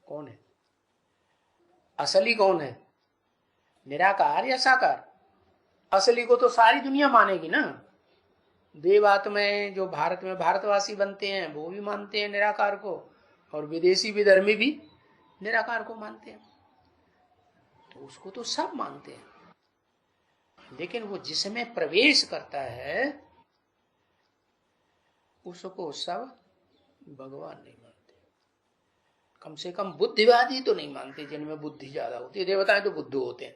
कौन है असली? कौन है, निराकार या साकार? असली को तो सारी दुनिया मानेगी ना। देवात में जो भारत में भारतवासी बनते हैं वो भी मानते हैं निराकार को, और विदेशी विधर्मी भी निराकार को मानते हैं, तो उसको तो सब मानते हैं। लेकिन वो जिसमें प्रवेश करता है उसको सब भगवान नहीं मानते। कम से कम बुद्धिवादी तो नहीं मानते, जिनमें बुद्धि ज्यादा होती है। देवताएं तो बुद्धू होते हैं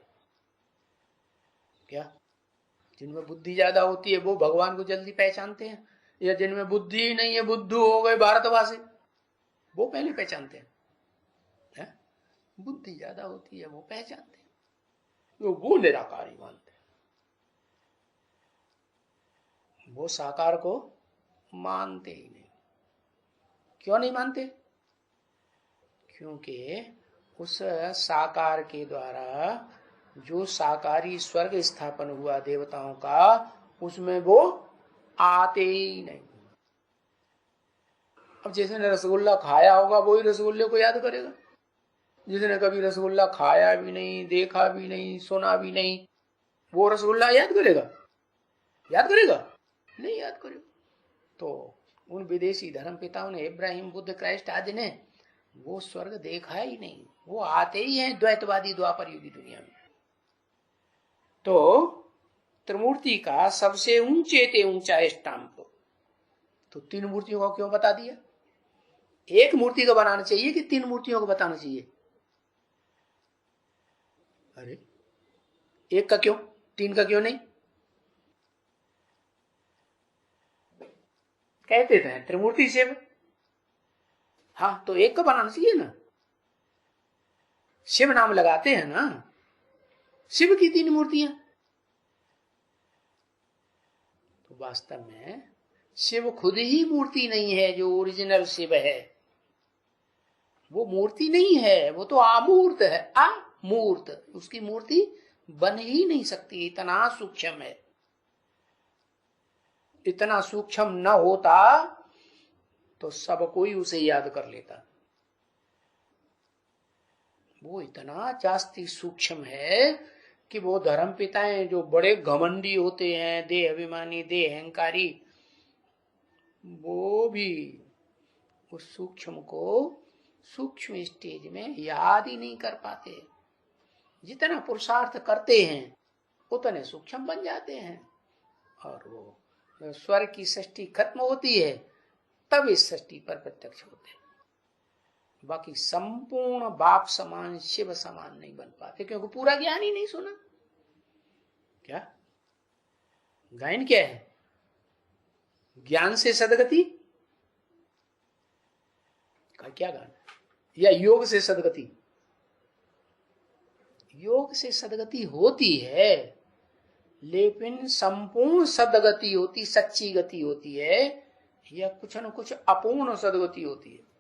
क्या? जिनमें बुद्धि ज्यादा होती है वो भगवान को जल्दी पहचानते हैं, या जिनमें बुद्धि ही नहीं है, बुद्धू हो गए भारतवासी, वो पहले पहचानते हैं, है? बुद्धि ज्यादा होती है वो पहचानते हैं, तो वो निराकार ही मानते हैं, वो साकार को मानते ही नहीं। क्यों नहीं मानते? क्योंकि उस साकार के द्वारा जो साकारी स्वर्ग स्थापन हुआ देवताओं का, उसमें वो आते ही नहीं। अब जिसने रसगुल्ला खाया होगा वही रसगुल्ले को याद करेगा, जिसने कभी रसगुल्ला खाया भी नहीं, देखा भी नहीं, सुना भी नहीं, वो रसगुल्ला याद करेगा? याद करेगा? नहीं याद करेगा। तो उन विदेशी धर्म पिताओं ने, इब्राहिम, बुद्ध, क्राइस्ट आदि ने, वो स्वर्ग देखा ही नहीं, वो आते ही हैं द्वैतवादी द्वापर युगी दुनिया में। तो त्रिमूर्ति का सबसे ऊंचे ते ऊंचा स्टाम्प, तो तीन मूर्तियों को क्यों बता दिया? एक मूर्ति को बनाना चाहिए कि तीन मूर्तियों को बताना चाहिए? अरे एक का क्यों, तीन का क्यों नहीं? कहते थे त्रिमूर्ति शिव, हाँ तो एक का बनाना चाहिए ना, शिव नाम लगाते हैं ना, शिव की तीन मूर्तियां। तो वास्तव में शिव खुद ही मूर्ति नहीं है, जो ओरिजिनल शिव है वो मूर्ति नहीं है, वो तो अमूर्त है, अमूर्त, उसकी मूर्ति बन ही नहीं सकती, इतना सूक्ष्म है। इतना सूक्ष्म न होता तो सब कोई उसे याद कर लेता, वो इतना जास्ती सूक्ष्म है कि वो धर्म पिताएं जो बड़े घमंडी होते हैं, देह अभिमानी, देह अहंकारी, वो भी उस सूक्ष्म को सूक्ष्म स्टेज में याद ही नहीं कर पाते। जितना पुरुषार्थ करते हैं उतने सूक्ष्म बन जाते हैं, और वो स्वर्ग की सृष्टि खत्म होती है तब इस सृष्टि पर प्रत्यक्ष होते हैं। बाकी संपूर्ण बाप समान, शिव समान नहीं बन पाते, क्योंकि पूरा ज्ञान ही नहीं सुना। क्या गायन क्या है? ज्ञान से सदगति का क्या गान, या योग से सदगति? योग से सदगति होती है, लेकिन संपूर्ण सदगति होती, सच्ची गति होती है, या कुछ न कुछ अपूर्ण सदगति होती है।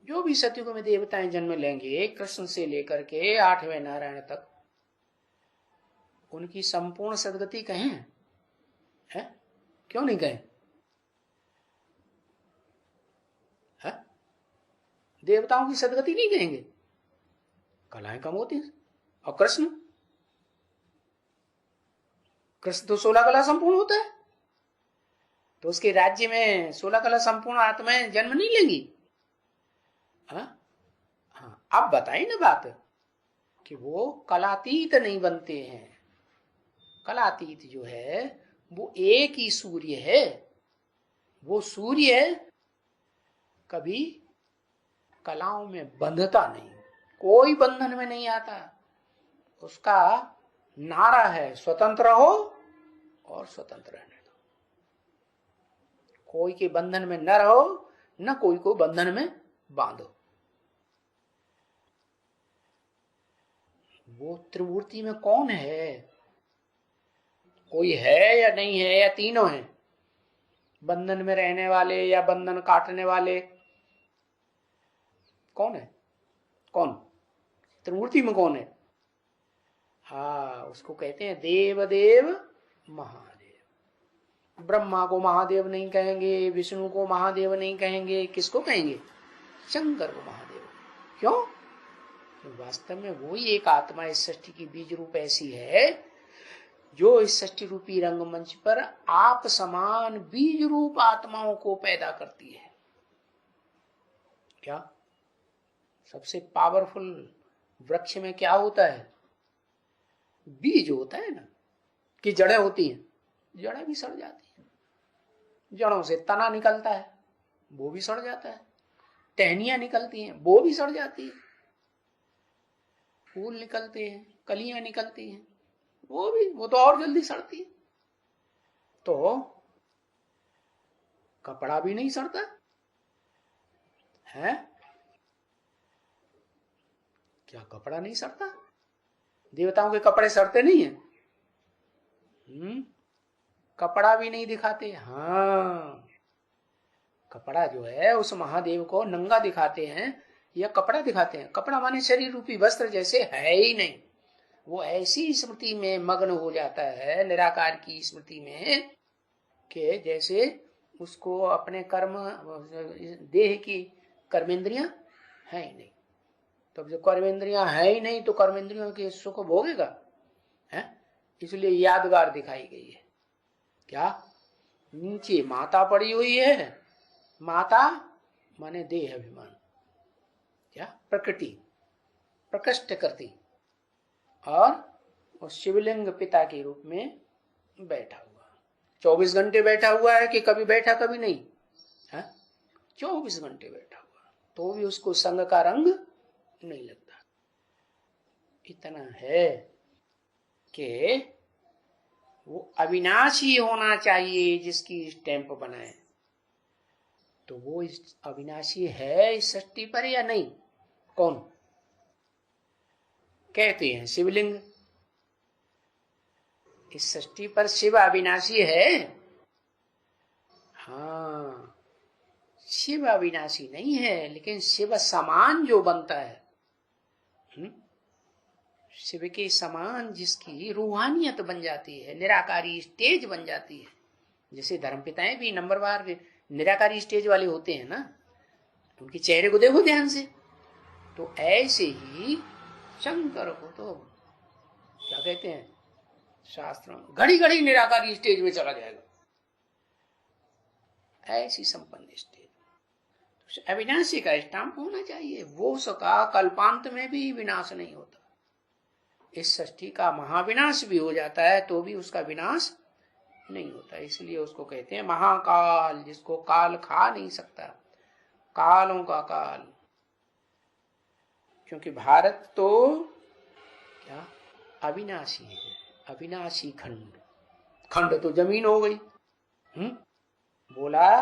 जो भी सतयुग में देवताएं जन्म लेंगे, कृष्ण से लेकर के 8वें नारायण तक, उनकी संपूर्ण सदगति कहें है? क्यों नहीं कहें? है? देवताओं की सदगति नहीं कहेंगे, कलाएं कम होती हैं। और कृष्ण तो 16 कला संपूर्ण होता है, तो उसके राज्य में 16 कला संपूर्ण आत्माएं जन्म नहीं लेंगी? हाँ, अब बताइए ना बात कि वो कलातीत नहीं बनते हैं, कलातीत जो है वो एक ही सूर्य है। वो सूर्य कभी कलाओं में बंधता नहीं, कोई बंधन में नहीं आता। उसका नारा है स्वतंत्र हो और स्वतंत्र रहने दो। कोई के बंधन में न रहो, न कोई को बंधन में बांधो। वो त्रिमूर्ति में कौन है? कोई है या नहीं है, या तीनों हैं? बंधन में रहने वाले या बंधन काटने वाले? कौन है? कौन त्रिमूर्ति में कौन है? हाँ, उसको कहते हैं देव देव महादेव। ब्रह्मा को महादेव नहीं कहेंगे, विष्णु को महादेव नहीं कहेंगे, किसको कहेंगे? शंकर को महादेव। क्यों? वास्तव में वही एक आत्मा इस सृष्टि की बीज रूप ऐसी है जो इस सृष्टि रूपी रंगमंच पर आप समान बीज रूप आत्माओं को पैदा करती है। क्या सबसे पावरफुल वृक्ष में क्या होता है? बीज होता है ना, कि जड़ें होती हैं, जड़ें भी सड़ जाती हैं, जड़ों से तना निकलता है, वो भी सड़ जाता है, टहनियां निकलती हैं, वो भी सड़ जाती है, फूल निकलते हैं, कलियां निकलती हैं, वो तो और जल्दी सड़ती है। तो कपड़ा भी नहीं सड़ता है? क्या कपड़ा नहीं सड़ता? देवताओं के कपड़े सड़ते नहीं है? कपड़ा भी नहीं दिखाते। हाँ, कपड़ा जो है उस महादेव को नंगा दिखाते हैं या कपड़ा दिखाते हैं? कपड़ा माने शरीर रूपी वस्त्र जैसे है ही नहीं। वो ऐसी स्मृति में मग्न हो जाता है, निराकार की स्मृति में, कि जैसे उसको अपने कर्म, देह की कर्मेंद्रियां है ही नहीं। तो जब कर्मेंद्रियां है ही नहीं तो कर्मेंद्रियों के सुख भोगेगा है? इसलिए यादगार दिखाई गई है। क्या? नीचे माता पड़ी हुई है। माता माने देह अभिमान, क्या प्रकृति प्रकृष्ट करती, और वो शिवलिंग पिता के रूप में बैठा हुआ, 24 घंटे बैठा हुआ है कि कभी बैठा कभी नहीं है? 24 घंटे बैठा हुआ, तो भी उसको संग का रंग नहीं लगता। इतना है कि वो अविनाशी होना चाहिए जिसकी स्टैंप बनाए। तो वो इस अविनाशी है इस सृष्टि पर या नहीं? कौन? कहते हैं शिवलिंग। इस सृष्टि पर शिव अविनाशी है? हाँ, शिव अविनाशी नहीं है, लेकिन शिव समान जो बनता है, शिव के समान जिसकी रूहानियत बन जाती है, निराकारी स्टेज बन जाती है। जैसे धर्मपिताएं भी नंबरवार निराकारी स्टेज वाले होते हैं ना, उनके चेहरे को देखो ध्यान से। तो ऐसे ही शंकर को तो क्या कहते हैं शास्त्रों में, घड़ी घड़ी निराकारी स्टेज में चला जाएगा। ऐसी संपन्न स्टेज, तो अविनाशी का स्टाम्प होना चाहिए। वो सका कल्पांत में भी विनाश नहीं होता। इस सृष्टि का महाविनाश भी हो जाता है तो भी उसका विनाश नहीं होता। इसलिए उसको कहते हैं महाकाल, जिसको काल खा नहीं सकता, कालों का काल। क्योंकि भारत तो क्या अविनाशी है, अविनाशी खंड। खंड तो जमीन हो गई। बोला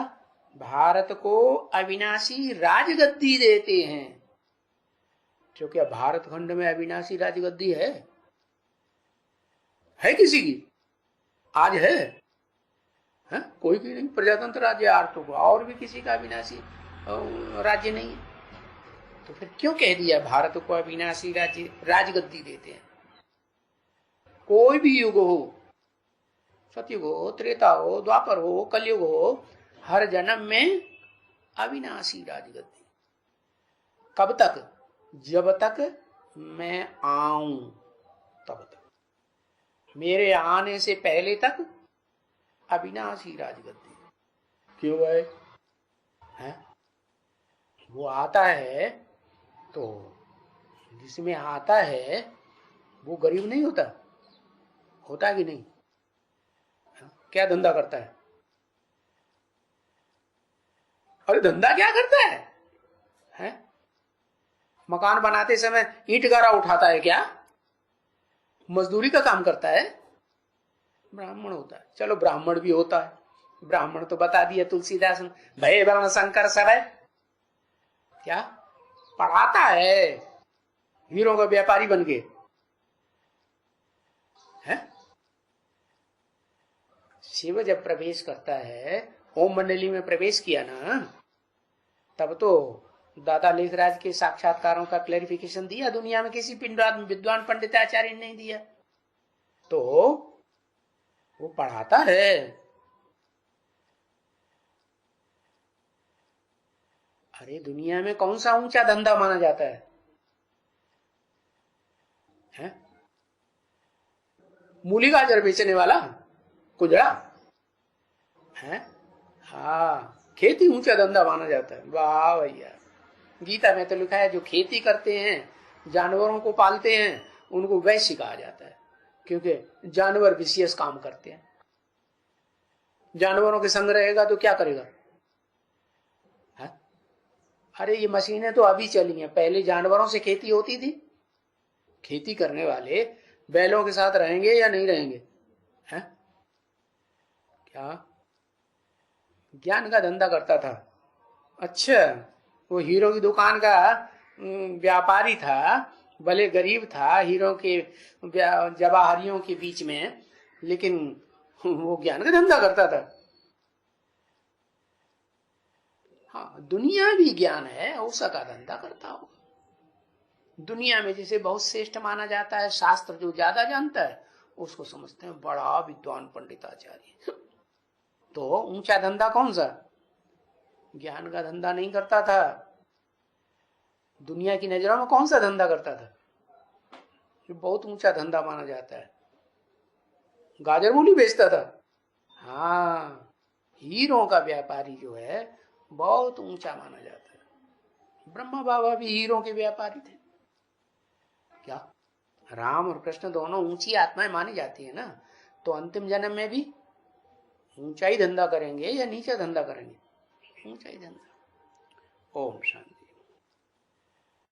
भारत को अविनाशी राजगद्दी देते हैं। क्योंकि अब भारत खंड में अविनाशी राजगद्दी है किसी की? आज है? कोई की नहीं। प्रजातंत्र राज्य आज तो और भी किसी का अविनाशी राज्य नहीं है। तो फिर क्यों कह दिया भारत को अविनाशी राज्य राजगद्दी देते हैं? कोई भी युग हो, सतयुग हो, त्रेता हो, द्वापर हो, कलयुग हो, हर जन्म में अविनाशी राजगद्दी। कब तक? जब तक मैं आऊं तब तक, मेरे आने से पहले तक अविनाशी राजगद्दी। क्यों है? वो आता है तो जिसमें आता है वो गरीब नहीं होता, होता है कि नहीं? क्या धंधा करता है? अरे धंधा क्या करता है? हैं? मकान बनाते समय ईंट गारा उठाता है क्या? मजदूरी का काम करता है? ब्राह्मण होता है। चलो ब्राह्मण भी होता है, ब्राह्मण तो बता दिया तुलसीदास ने, भय वर्ण शंकर सब है। क्या पढ़ाता है? हीरो का व्यापारी बन के है? शिव जब प्रवेश करता है, ओम मंडली में प्रवेश किया ना, तब तो दादा लेखराज के साक्षात्कारों का क्लैरिफिकेशन दिया, दुनिया में किसी विद्वान पंडिताचार्य ने नहीं दिया। तो वो पढ़ाता है। अरे दुनिया में कौन सा ऊंचा धंधा माना जाता है? हैं? मूली गाजर बेचने वाला कुजड़ा है? हाँ, खेती ऊंचा धंधा माना जाता है। वाह भैया, गीता में तो लिखा है जो खेती करते हैं, जानवरों को पालते हैं, उनको वैश्य कहा जाता है, क्योंकि जानवर विशेष काम करते हैं। जानवरों के संग रहेगा तो क्या करेगा? है? अरे ये मशीनें तो अभी चली हैं, पहले जानवरों से खेती होती थी। खेती करने वाले बैलों के साथ रहेंगे या नहीं रहेंगे? हैं? क्या ज्ञान का धंधा करता था? अच्छा, वो हीरो की दुकान का व्यापारी था, भले गरीब था, हीरो के जवाहरियों के बीच में, लेकिन वो ज्ञान का धंधा करता था। हाँ, दुनिया भी ज्ञान है, उसका धंधा करता होगा। दुनिया में जिसे बहुत श्रेष्ठ माना जाता है, शास्त्र जो ज्यादा जानता है, उसको समझते हैं बड़ा विद्वान पंडिताचार्य। तो ऊंचा धंधा कौन सा? ज्ञान का धंधा नहीं करता था। दुनिया की नजरों में कौन सा धंधा करता था जो बहुत ऊंचा धंधा माना जाता है? गाजर मूली बेचता था। हाँ, हीरों का व्यापारी जो है बहुत ऊंचा माना जाता है। ब्रह्मा बाबा भी हीरों के व्यापारी थे। क्या राम और कृष्ण दोनों ऊंची आत्माएं मानी जाती है ना, तो अंतिम जन्म में भी ऊंचाई धंधा करेंगे या नीचा धंधा करेंगे? ऊंचाई धंधा। ओम शांति।